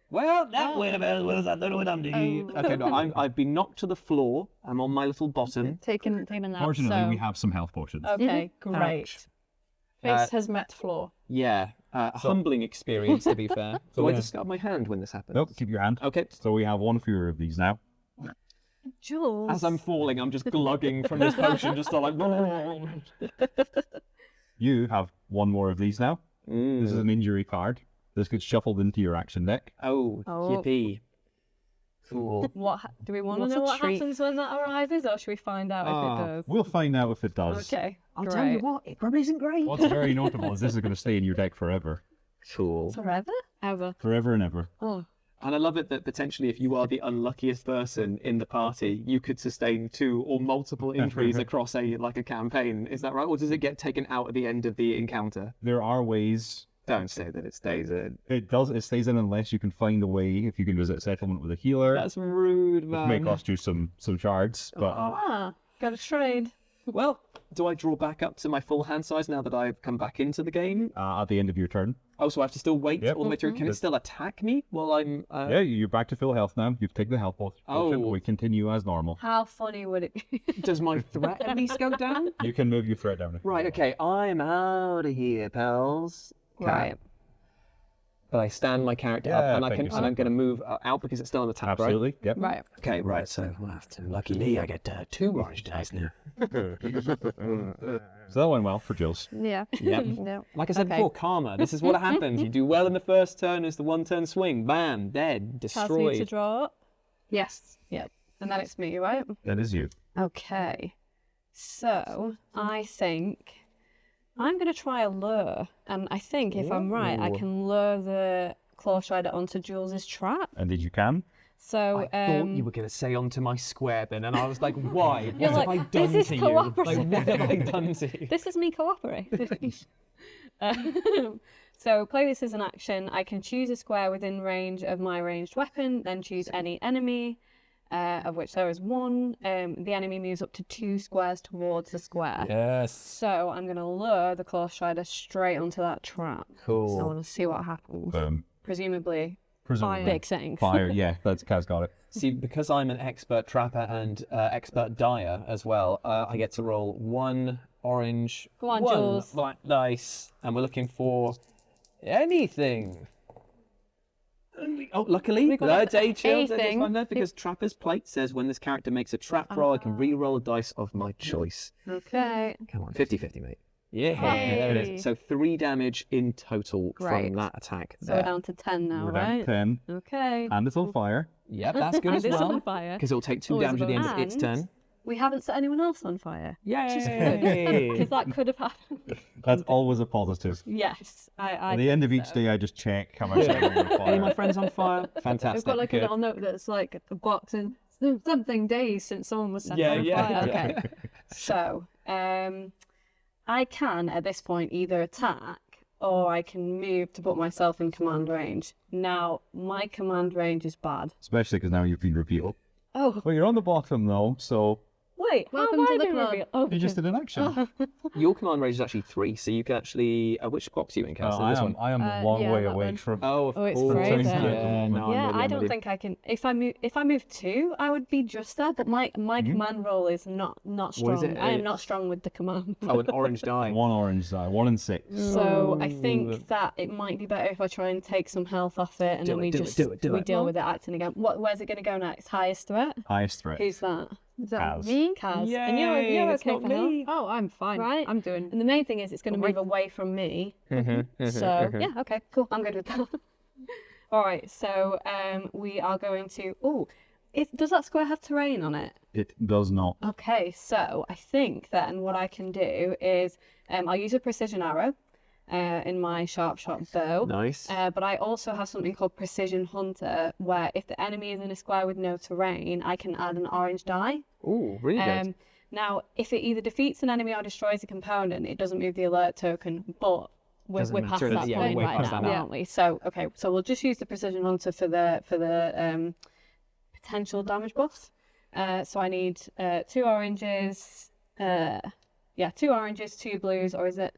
Well, that went about as well as I thought it would do. Okay, no, I've been knocked to the floor. I'm on my little bottom. taking a nap. Fortunately, So we have some health potions. Okay, great. Face has met floor. Yeah, humbling experience, to be fair. Do I discard my hand when this happens? Nope, keep your hand. Okay. So we have 1 fewer of these now. Jules. As I'm falling, I'm just glugging from this potion, just like... You have 1 more of these now. This is an injury card. This gets shuffled into your action deck. Oh, yippee. Cool. Do we want to What's know a what treat? happens when that arises, or should we find out if it does? We'll find out if it does. Okay, I'll great. tell you what, it probably isn't great. What's very notable is this is going to stay in your deck forever. Cool. Forever? Ever. Forever and ever. Oh, And I love it that potentially if you are the unluckiest person in the party, you could sustain 2 or multiple injuries across a campaign. Is that right? Or does it get taken out at the end of the encounter? There are ways. Don't say that it stays in. It does. It stays in unless you can find a way. If you can visit settlement with a healer, That's rude, which man. may cost you some shards. But got a trade. Well, do I draw back up to my full hand size now that I've come back into the game? at the end of your turn, Oh, so I have to still wait Yep. all the way through. Can it still attack me while I'm... yeah, you're back to full health now. You've taken the health potion. Oh. We continue as normal. How funny would it be? Does my threat at least go down? You can move your threat down. if you Right, want. okay. I'm out of here, pals. Right. But I stand my character Yeah, up, and thank you, I'm going to move out because it's still on the tap, right? Absolutely. Yep. Right. Okay, right. So, luckily, I get 2 orange dice now. So that went well for Jules. yeah. Yep. Yeah. Like I said before, karma. This is what happens. You do well in the first turn, it's the 1-turn swing. Bam, dead, Has me to destroyed. draw up. Yes. Yep. And then it's me, right? That is you. Okay. So I think I'm going to try a lure. And I think if I'm right, I can lure the Clawstrider onto Jules's trap. And did you can? So I thought you were going to say onto my square then, and I was like, why? What You're have like, I done this is to you? cooperative. Like, what have I done to you? this is me cooperating. So play this as an action. I can choose a square within range of my ranged weapon, then choose any enemy, of which there is 1. The enemy moves up to 2 squares towards the square. Yes. So I'm going to lure the Clawstrider straight onto that trap. Cool. So I want to see what happens. Presumably Presumably big things. fire. Yeah, that's Kaz got it. See, because I'm an expert trapper and expert dyer as well, I get to roll 1 orange, Go on, 1 Jules. black dice, and we're looking for anything. Oh, luckily, that's a chill. anything. Because Trapper's Plate says when this character makes a trap roll, I can re-roll a dice of my choice. Okay. Come on, 50-50, mate. Yeah, there it Hey. is. So 3 damage in total Great. from that attack. So we're down to 10 now, We're down right? to 10. Okay. And it's on fire. Yep, that's good as It is well. on fire. Because it'll take 2 Always damage at the end of and its turn. We haven't set anyone else on fire. Yay! Because that could have happened. That's always a positive. Yes. At the end of each day, I just check how much I'm on Any of my fire. friends on fire? We've Fantastic. got like a Good. little note that's like a box and something days since someone was set Yeah, on yeah, fire. yeah. Okay. So, I can at this point either attack or I can move to put myself in command range. Now, my command range is bad. Especially because now you've been repealed. Oh, Well, you're on the bottom though, so wait. Welcome how to have I the been club. revealed? Oh, you just did an action. Your command range is actually 3, so you can actually. Which box are you in, Cass? This one. I am a long yeah, way that away one. from. Oh, of Oh, it's course. Fraser. Yeah, no, yeah, I'm I with don't you. think I can. If I move 2, I would be just there. But my command roll is not strong. is it? I am not strong with the command. Oh, an orange die. 1 orange die, 1 and 6. So I think that it might be better if I try and take some health off it, and Do then it, we do it, just do it, do we it. deal with it acting again. Where's it going to go next? Highest threat. Highest threat. Who's that? Is that Kaz. me? Kaz. Yay, And you're it's okay not for me. now. Oh, I'm fine. Right. I'm doing. And the main thing is it's going to move away from me. So yeah, okay, cool. I'm good with that. All right. So we are going to. Oh, does that square have terrain on it? It does not. Okay, so I think then what I can do is I'll use a precision arrow in my sharp shot bow. Nice. But I also have something called Precision Hunter, where if the enemy is in a square with no terrain, I can add an orange die. Ooh, really good. Now, if it either defeats an enemy or destroys a component, it doesn't move the alert token, but we're past mature, that yeah, point we're way right past now, that now. aren't we? So, okay, so we'll just use the Precision Hunter for the potential damage buffs. So I need 2 oranges, 2 oranges, 2 blues, or is it?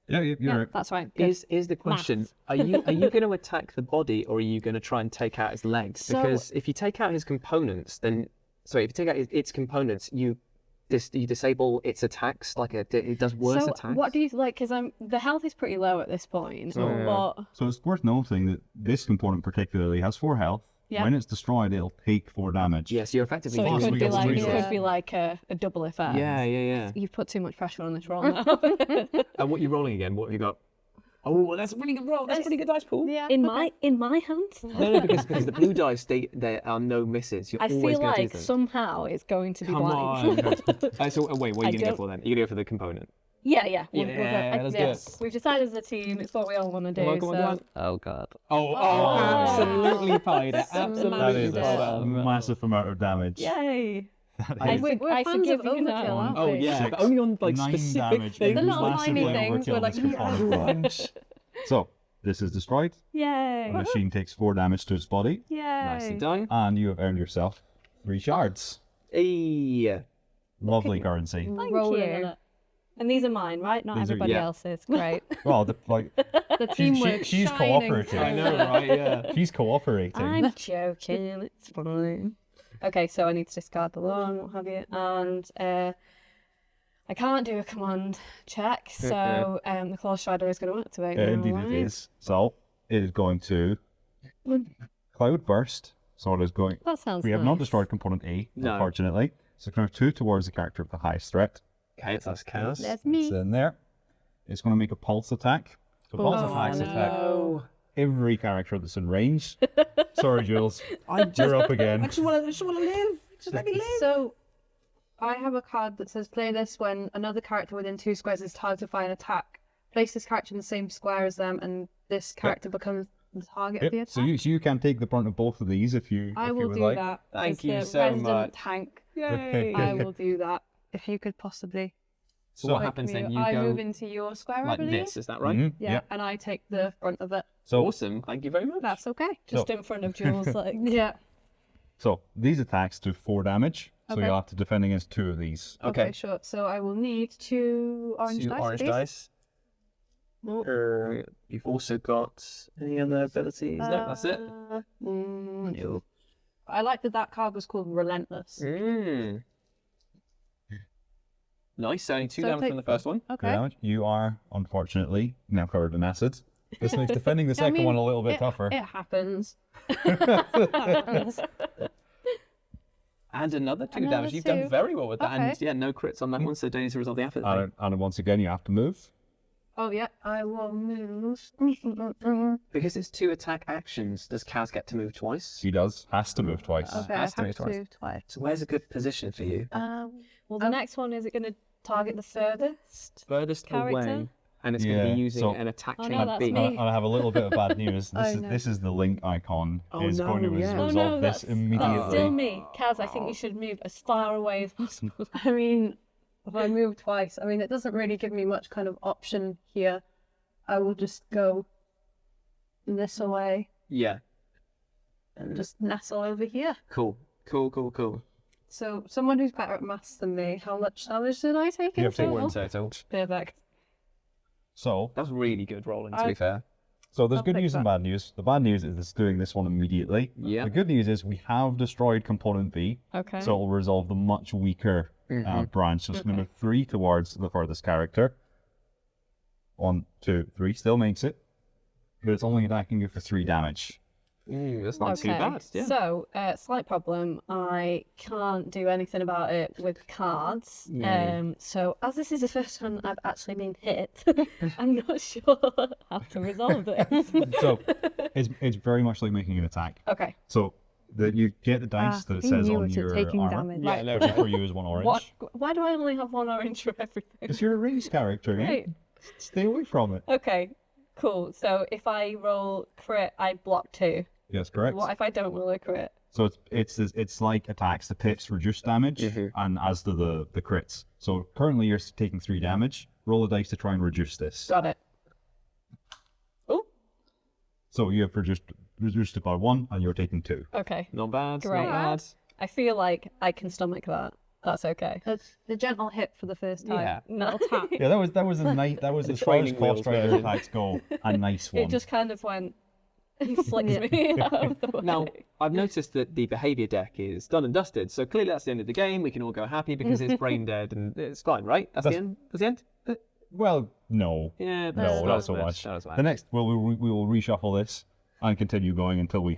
Yeah, you're right. That's right. Good. Is the question, are you going to attack the body or are you going to try and take out his legs? So- Because if you take out his components, then if you take out its components, you disable its attacks, like it does worse So attacks. what do you like? Because the health is pretty low at this point. But So it's worth noting that this component particularly has 4 health. Yeah. When it's destroyed, it'll take 4 damage. Yes, you're effectively. so it Plus could we be get some like resource. a double effect. Yeah. You've put too much pressure on this roll now. And what are you rolling again? What have you got? Oh, that's a pretty good roll. That's a pretty good dice pool. Yeah. in my hands. No, because the blue dice, there are no misses. You're I always feel going to like do them. somehow it's going to be Come blank. on. So wait, what are I you going to go don't- for then? You're going to go for the component. Yeah. Yeah, let's do it. We've decided as a team, it's what we all want to do. Come on. Oh god. Oh, absolutely pied it. That Absolutely is pied a it. massive amount of damage. Yay! I- We're I fans forgive of you overkill, now. aren't Oh we? yeah, 6, but only on like 9 specific damage. things. The little Massively tiny things, we're overkill like, this component. So this is destroyed. Yay! The machine takes 4 damage to its body, Yay! Nicely done. and you have earned yourself 3 shards. Yeah. Lovely currency. Thank Rolling you. in it. And these are mine, right? Not These are- everybody yeah. else's. Great. Well, The she's teamwork she's shining cooperating. through. I know, right? Yeah. She's cooperating. I'm joking. It's fine. Okay, so I need to discard the lawn, what have you, and I can't do a command check, so the Clawstrider is going to activate. now, Indeed right? it is. So it is going to Cloud Burst. So it is going. That sounds We have nice. not destroyed component A, No. unfortunately. So kind of 2 towards the character of the highest threat. Okay, so that's chaos. That's It's me. in there. It's going to make a pulse attack. So pulse attacks attack every character that's in range. Sorry, Jules. You're up again. I just want to live. Just let me live. So, I have a card that says play this when another character within 2 squares is targeted by an attack. Place this character in the same square as them, and this character becomes the target of the Yep. attack. So you can take the brunt of both of these if you I if you will would do like. that. Thank as you the so resident much. tank. Yay. I will do that. If you could possibly. So what quick happens then? move. You I go move into your square, I like believe. this, is that right? Mhm, Yeah, and I take the front of it. So Awesome. Thank you very much. That's okay. Just in front of Jules, like. Yeah. So these attacks do 4 damage. So Okay. you'll have to defend against 2 of these. Okay. Sure. So I will need 2 orange 2 dice, orange please. dice. You've also got any other abilities? No, that's it. No. I like that card was called Relentless. Mm. Nice. So only 2 So damage take- from the first one. Two Okay. damage. You are unfortunately now covered in acid. This makes defending the second one a little bit tougher. It happens. And another 2 Another damage. You've done 2. very well with that. And Okay. yeah, no crits on that one, so don't need to resolve the effort. thing. And once again, you have to move. Oh yeah, I will move. Because it's 2 attack actions, does Kaz get to move twice? She does. Has to move twice. Okay, I has have to move twice. to twice. So where's a good position for you? Well, the next one, is it going to target the furthest? Furthest character? away, and it's going to Yeah, be using so- an attack Oh, chain no, that's B. me. And I have a little bit of bad news. Oh, This is no. this is the link icon. Oh, is going to no, yeah. Oh resolve no, this that's immediately. still me. Kaz, I think you should move as far away as possible. I mean, if I move twice, I mean, it doesn't really give me much kind of option here. I will just go this away Yeah. and just nestle over here. Cool. So, someone who's better at maths than me, how much damage did I take You in have taken total? total. Perfect. So That was really good rolling, to be fair. there's I'll good take news and bad news. The bad news is it's doing this one immediately. Yeah. The good news is we have destroyed component B, Okay. so it will resolve the much weaker branch. So it's going to move 3 towards the furthest character. 1, 2, 3 still makes it, but it's only attacking you for 3 damage. That's not too bad. Yeah. So, slight problem. I can't do anything about it with cards. So, as this is the first time I've actually been hit, I'm not sure how to resolve this. So it's very much like making an attack. Okay. So you get the dice that it says on your armor. Yeah, no, Which for you is 1 orange. Why do I only have 1 orange for everything? Because you're a race character, yeah? Right. Stay away from it. Okay, cool. So if I roll crit, I block 2. Yes, correct. What if I don't roll a crit? So it's like attacks. The pips reduce damage, and as do the crits. So currently you're taking 3 damage. Roll a dice to try and reduce this. Got it. Oh. So you have reduced it by 1, and you're taking 2. Okay. Not bad. Great. Not bad. I feel like I can stomach that. That's okay. The gentle hit for the first time. Yeah. No. Yeah, that was a nice. That was as far as training wheels Clawstrider version. attacks go. A nice one. It just kind of went. He flicks me out of the way. Now, I've noticed that the behaviour deck is done and dusted, so clearly that's the end of the game. We can all go happy because it's brain dead and it's fine, right? That's the end? That's the end? Well, no. Yeah, No, not so much. The next, we will reshuffle this and continue going until we're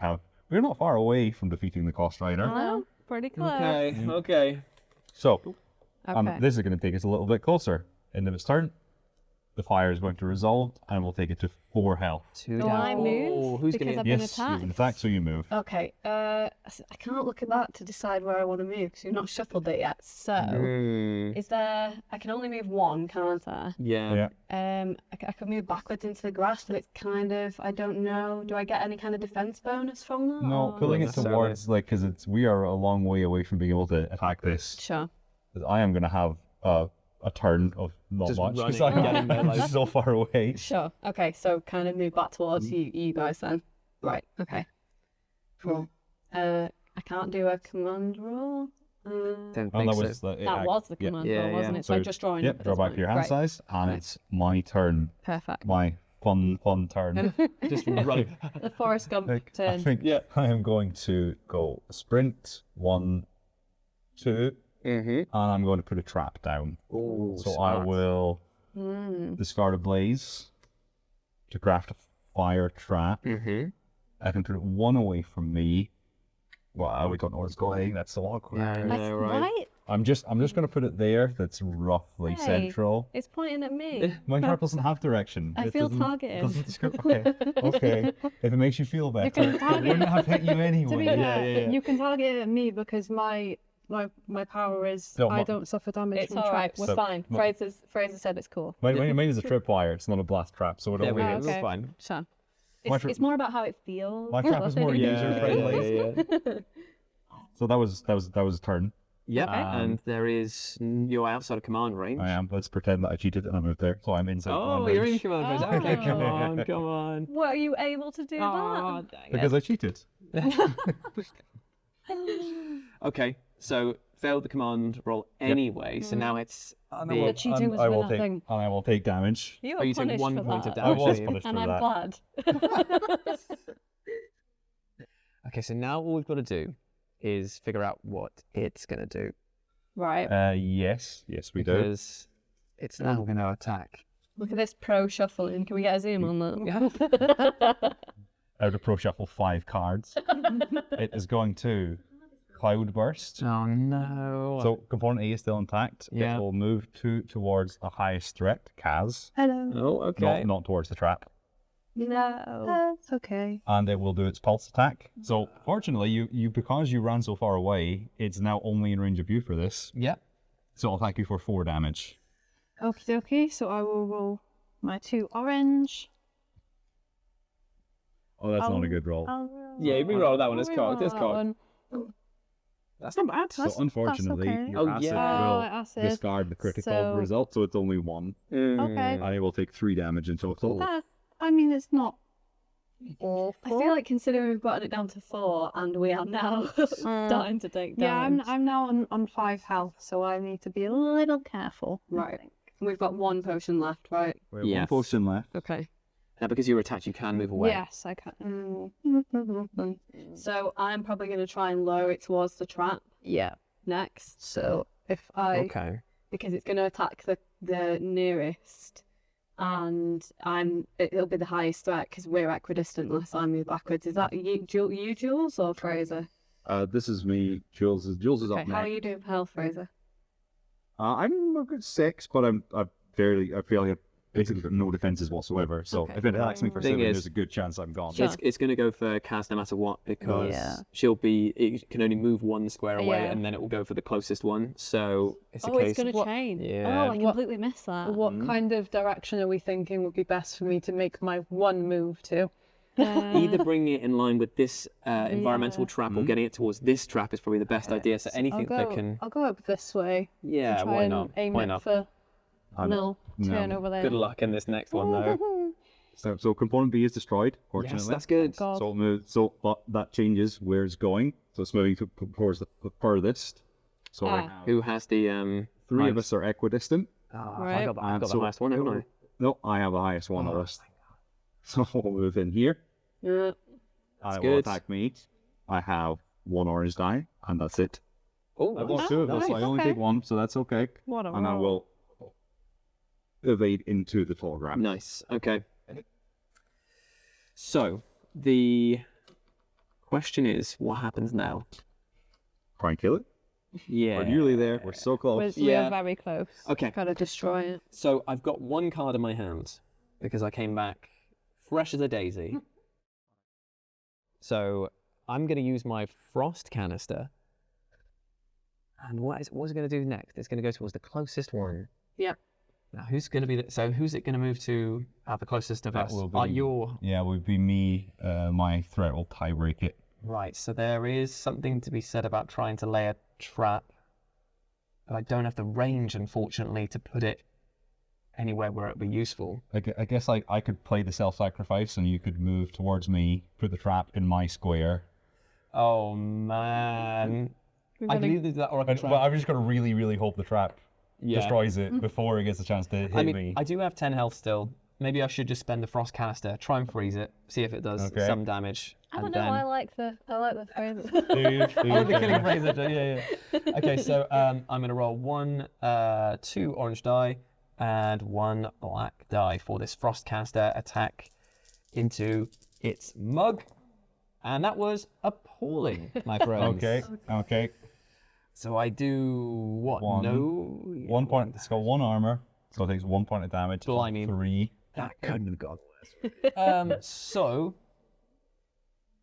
not far away from defeating the Clawstrider. No, pretty close. Okay. So, Okay. this is going to take us a little bit closer. End of its turn, the fire is going to resolve, and we'll take it to 4 health. 2 Do down. I move? Oh, who's Because going I've to... been Yes, you attacked. can attack, so you move. Okay. I can't look at that to decide where I want to move because you've not shuffled it yet. So, is there? I can only move 1, can't I? Yeah. Yeah. I could move backwards into the grass, but it's kind of. I don't know. Do I get any kind of defense bonus from that? No, or- pulling it necessarily. towards because we are a long way away from being able to attack this. Sure. 'Cause I am going to have a turn of not Just much because running, I'm getting there, like- so far away. Sure. Okay. So kind of move back towards you guys then. Right. Okay. Cool. I can't do a command roll. Don't Oh, think that so. was That was the command Yeah, roll, wasn't yeah. it? So So, just drawing. Yep, up at draw this back point. to your hand Great. size, and it's my turn. Perfect. My fun turn. Just run. The Forrest Gump I turn. think Yeah. I am going to go sprint 1, 2, and I'm going to put a trap down. Oh, So I will discard a blaze to craft a fire trap. I can put it 1 away from me. Well, we don't know what's going. That's so awkward. Yeah, right. I'm just going to put it there. That's roughly Hey. central. It's pointing at me. My trap doesn't have direction. I It feel doesn't- targeted. Doesn't describe. Okay. Okay. If it makes you feel better, it wouldn't have hit you anyway. To be fair, you can target it at me because my power is No, I my- don't suffer damage It's from all right. traps. We're So- fine. my- Fraser said it's cool. Mine is a tripwire. It's not a blast trap, so it There we only go. hits. okay. Fine. Sure. My It's more about how it feels. My trap is more user friendly. Yeah. So that was a turn. Yep. Okay. And there is you're outside of command range. I am. Let's pretend that I cheated and I moved there. So I'm inside. Oh, command you're in range. command range. Okay, come on, come on. Were you able to do Oh, that? dang Because it. I cheated. Okay, so failed the command roll anyway. So now it's The cheating was I for will nothing. take. And I will take damage. You Oh, were you took punished 1 for point that. of I damage. was didn't you? punished And for I'm that. glad. Okay, so now all we've got to do is figure out what it's going to do. Right. Yes, we do. Because it's now going to attack. Look at this pro shuffling. Can we get a zoom on that? Yeah. Out of Pro Shuffle 5 cards. It is going to Cloud Burst. Oh no. So component A is still intact. Yeah. It will move towards the highest threat, Caz. Hello. Oh, okay. Not towards the trap. No. It's okay. And it will do its pulse attack. So fortunately, you because you ran so far away, it's now only in range of you for this. Yep. So it'll attack you for 4 damage. Okie dokie. So I will roll my 2 orange. Oh, that's not a good roll. Yeah, we roll that one as cocked. It's That cocked. one. That's not bad. So unfortunately, okay. your Oh, acid yeah. will acid. discard the critical So- result, so it's only 1. Okay. And it will take 3 damage in total. I mean, it's not awful. I feel like considering we've gotten it down to 4 and we are now starting to take Yeah, damage. I'm now on 5 health, so I need to be a little careful. Right. We've got 1 potion left, right? We have Yes. 1 potion left. Okay. Now, because you're attached, you can move away. Yes, I can. So I'm probably going to try and lower it towards the trap Yeah. next. So if I, Okay. because it's going to attack the nearest, and it'll be the highest threat because we're equidistant unless I move backwards. Is that you, Jules, or Fraser? This is me. Jules is Okay, up how are next. you doing for health, Fraser? I'm a good 6, but I feel like a basically got no defenses whatsoever. So Okay. if it attacks me for Thing 7, is- there's a good chance I'm gone. Sure. It's going to go for Kaz no matter what because Yeah. it can only move 1 square away Yeah. and then it will go for the closest one. So it's a Oh, case. it's going to What- chain. Yeah. Oh, I completely missed that. What kind of direction are we thinking would be best for me to make my one move to? Either bringing it in line with this environmental trap or getting it towards this trap is probably the best idea. So anything that can. I'll go up this way. Yeah, Try why and not? aim Why it not? for I'm- nil turn over there. Good luck in this next one, though. So component B is destroyed, fortunately. Yes, that's good. God. So but that changes where it's going. So it's moving towards the furthest. So right now, Who has the 3 of us are equidistant. I got the And so- highest one, haven't I? No, I have the highest one on the list. So we'll move in here. Yeah. And it will good. attack me. I have 1 orange die, and that's it. Oh, I've got 2 of us, so I only okay. take 1, so that's okay. What a And I roll. will evade into the telegram. nice. Okay. So the question is, what happens now? Try and kill it. Yeah. We're nearly there. We're so close. We Yeah. are very close. Okay. Gotta destroy it. So I've got 1 card in my hand because I came back fresh as a daisy. So I'm going to use my frost canister. And what's it going to do next? It's going to go towards the closest one. Yep. Now, who's going to be so who's it going to move to the closest of That us? will be- Your Yeah, would be me. My threat will tie break it. right. So there is something to be said about trying to lay a trap. But I don't have the range, unfortunately, to put it anywhere where it would be useful. I guess I could play the self-sacrifice, and you could move towards me, put the trap in my square. Oh man. I can either do that or I can try. But I'm just gonna really, really hope the trap Yeah. destroys it before it gets a chance to hit I mean, me. I do have 10 health still. Maybe I should just spend the frost canister, try and freeze it, see if it does Okay. some damage. I don't and know. then... I like the phrase. Oh, the killing Fraser. Yeah. Okay, so I'm going to roll 1, 2 orange die and 1 black die for this frost canister attack into its mug. And that was appalling, my friends. Okay. So I do what? 1. No. 1 point. It's got 1 armor, so it takes 1 point of damage. Blimey. 3. That couldn't have gone worse. So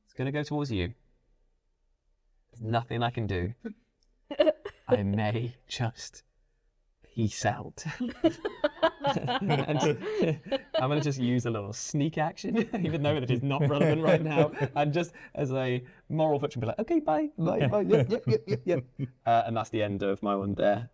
it's going to go towards you. There's nothing I can do. I may just peace out. And I'm going to just use a little sneak action, even though it is not relevant right now, and just as a moral victory, be like, okay, bye, yep. And that's the end of my one there.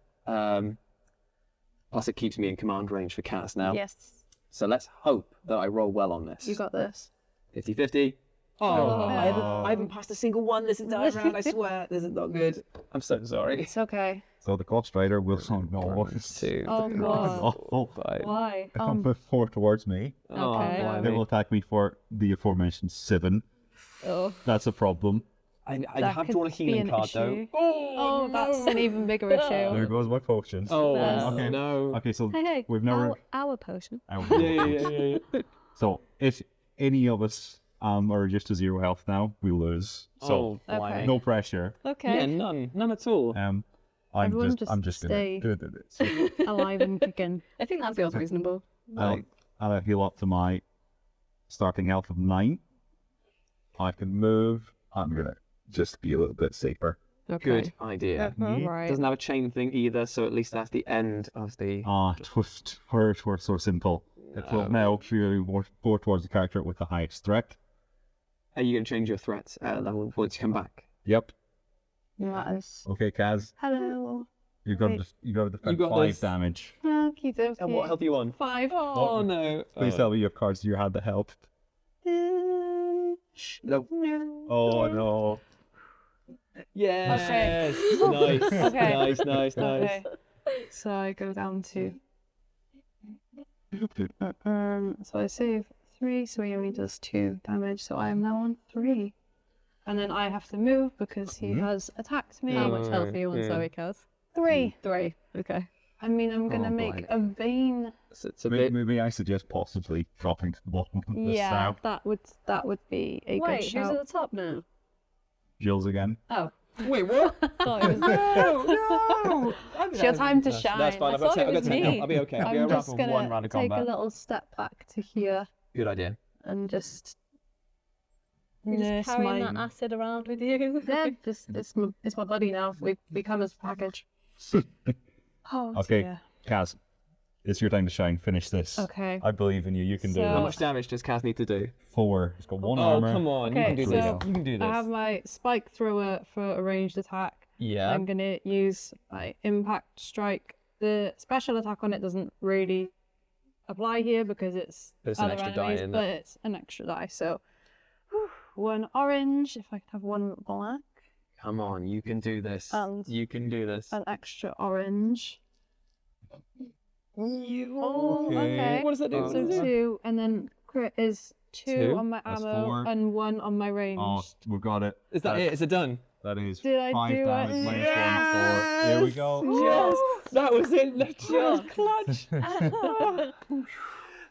Plus, it keeps me in command range for Kaz now. Yes. So let's hope that I roll well on this. You got this. 50-50. Oh, I haven't passed a single one this entire round, I swear. This is not good. I'm so sorry. It's okay. So the Clawstrider will no. 2, Oh god. Oh, 5. Why? it comes 4 towards me. Okay. Oh, It will attack me for the aforementioned 7. Oh. That's a problem. I That have could drawn a be healing an card issue. though. Oh, that's an even bigger issue. There goes my potions. Oh, Okay. no. Okay, so Hey, we've never. our potion. Yeah. So if any of us are just to 0 health now, we lose. So Oh, blimey. no pressure. Okay. Yeah, none at all. Everyone I'm just gonna stay do it. alive and kicking. I think that feels reasonable. I'll heal up to my starting health of 9. I can move. I'm gonna just be a little bit safer. Okay. Good idea. Right. Doesn't have a chain thing either, so at least that's the end of the. We're so simple. It will now clearly go towards the character with the highest threat. Are you going to change your threat level once you come back? Yep. Yes. Okay, Kaz, Hello. you got Wait. you got You got 5 this. damage. Okie dokie. And what health are you on? 5. Oh, no. Please tell me you have cards you had the help. No. Oh no. Yes. Nice. Okay. Nice. Okay. So I go down to. So I save 3, so he only does 2 damage. So I am now on 3, and then I have to move because he has attacked me. How much health are you on, Zoe Kaz? 3. 3. Okay. I mean, I'm gonna Oh, make boy. a vein. It's a bit. Maybe I suggest possibly dropping to the bottom of this Yeah, now. that would be a good Wait, who's shout. at the top now? Jules again. Oh, Wait, what? Thought it was No! It's your time to shine. That's fine. I I've got thought it 10 was now. me. I'll be okay. I'll be I'm alright. just for gonna one round of take combat. a little step back to here Good idea. and just You're nurse just carrying my... that acid around with you. Yeah, just it's my buddy now. We come as a package. Oh, Okay, dear. Caz, it's your time to shine. Finish this. Okay. I believe in you. You can do So- How this. much damage does Kaz need to do? 4. He's got 1 Oh, armor. come on. Okay, you can do so this. You can do this. I have my spike thrower for a ranged attack. Yeah. I'm gonna use my impact strike. The special attack on it doesn't really apply here because it's There's an other extra die enemies, in but it. it's an extra die. So 1 orange, if I could have 1 black, Come on, you can do this. And- You can do this. an extra orange. Oh, okay. What does that do? So 2, and then crit is 2 Two? on my That's ammo 4. and 1 on my range. Oh, we've got it. Is that it? Is it done? That is Did I 5 do damage it? minus 1 for. Here we go. Yes! That was it. Just clutch.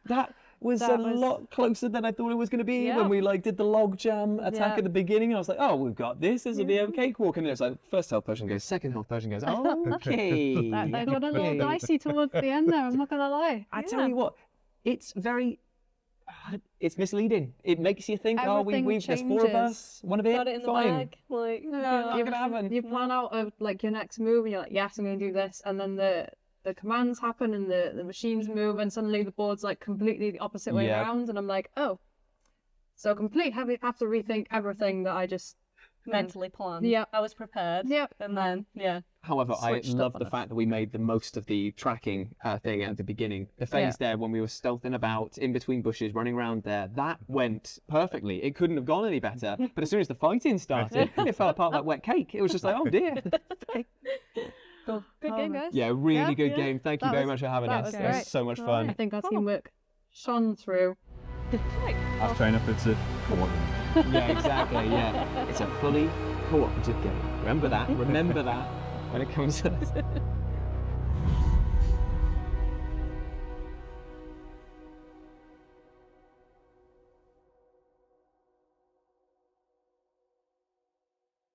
That was That a was- lot closer than I thought it was going to be Yeah. when we did the log jam attack Yeah. at the beginning. I was like, oh, we've got this. This will be a cakewalk. And then it's like, first health potion goes, second health potion goes, okay. I got a little dicey towards the end there, I'm not gonna lie. I tell you what, it's very, it's misleading. It makes you think, Everything there's 4 of us, one of it, Got it in the fine. bag. Like, You're gonna have it. You plan out your next move and you're like, yes, I'm gonna do this, and then the commands happen and the machines move and suddenly the board's like completely the opposite way Yeah. around and I'm like, oh. So have to rethink everything that I just mentally planned. Yeah. I was prepared. Yep. And then, yeah. However, I Switched up love on the it. fact that we made the most of the tracking thing at the beginning. The phase there when we were stealthing about in between bushes, running around there, that went perfectly. It couldn't have gone any better. But as soon as the fighting started, it fell apart like wet cake. It was just like, oh dear. Cool. Good game, guys. Yeah, really Yeah, good yeah. game. Thank you That very was- much for having that us. was It was great. so much I fun. think our teamwork shone through. Ask China if it's a co-op. Yeah, exactly. Yeah, it's a fully cooperative game. Remember that. Remember that when it comes to this.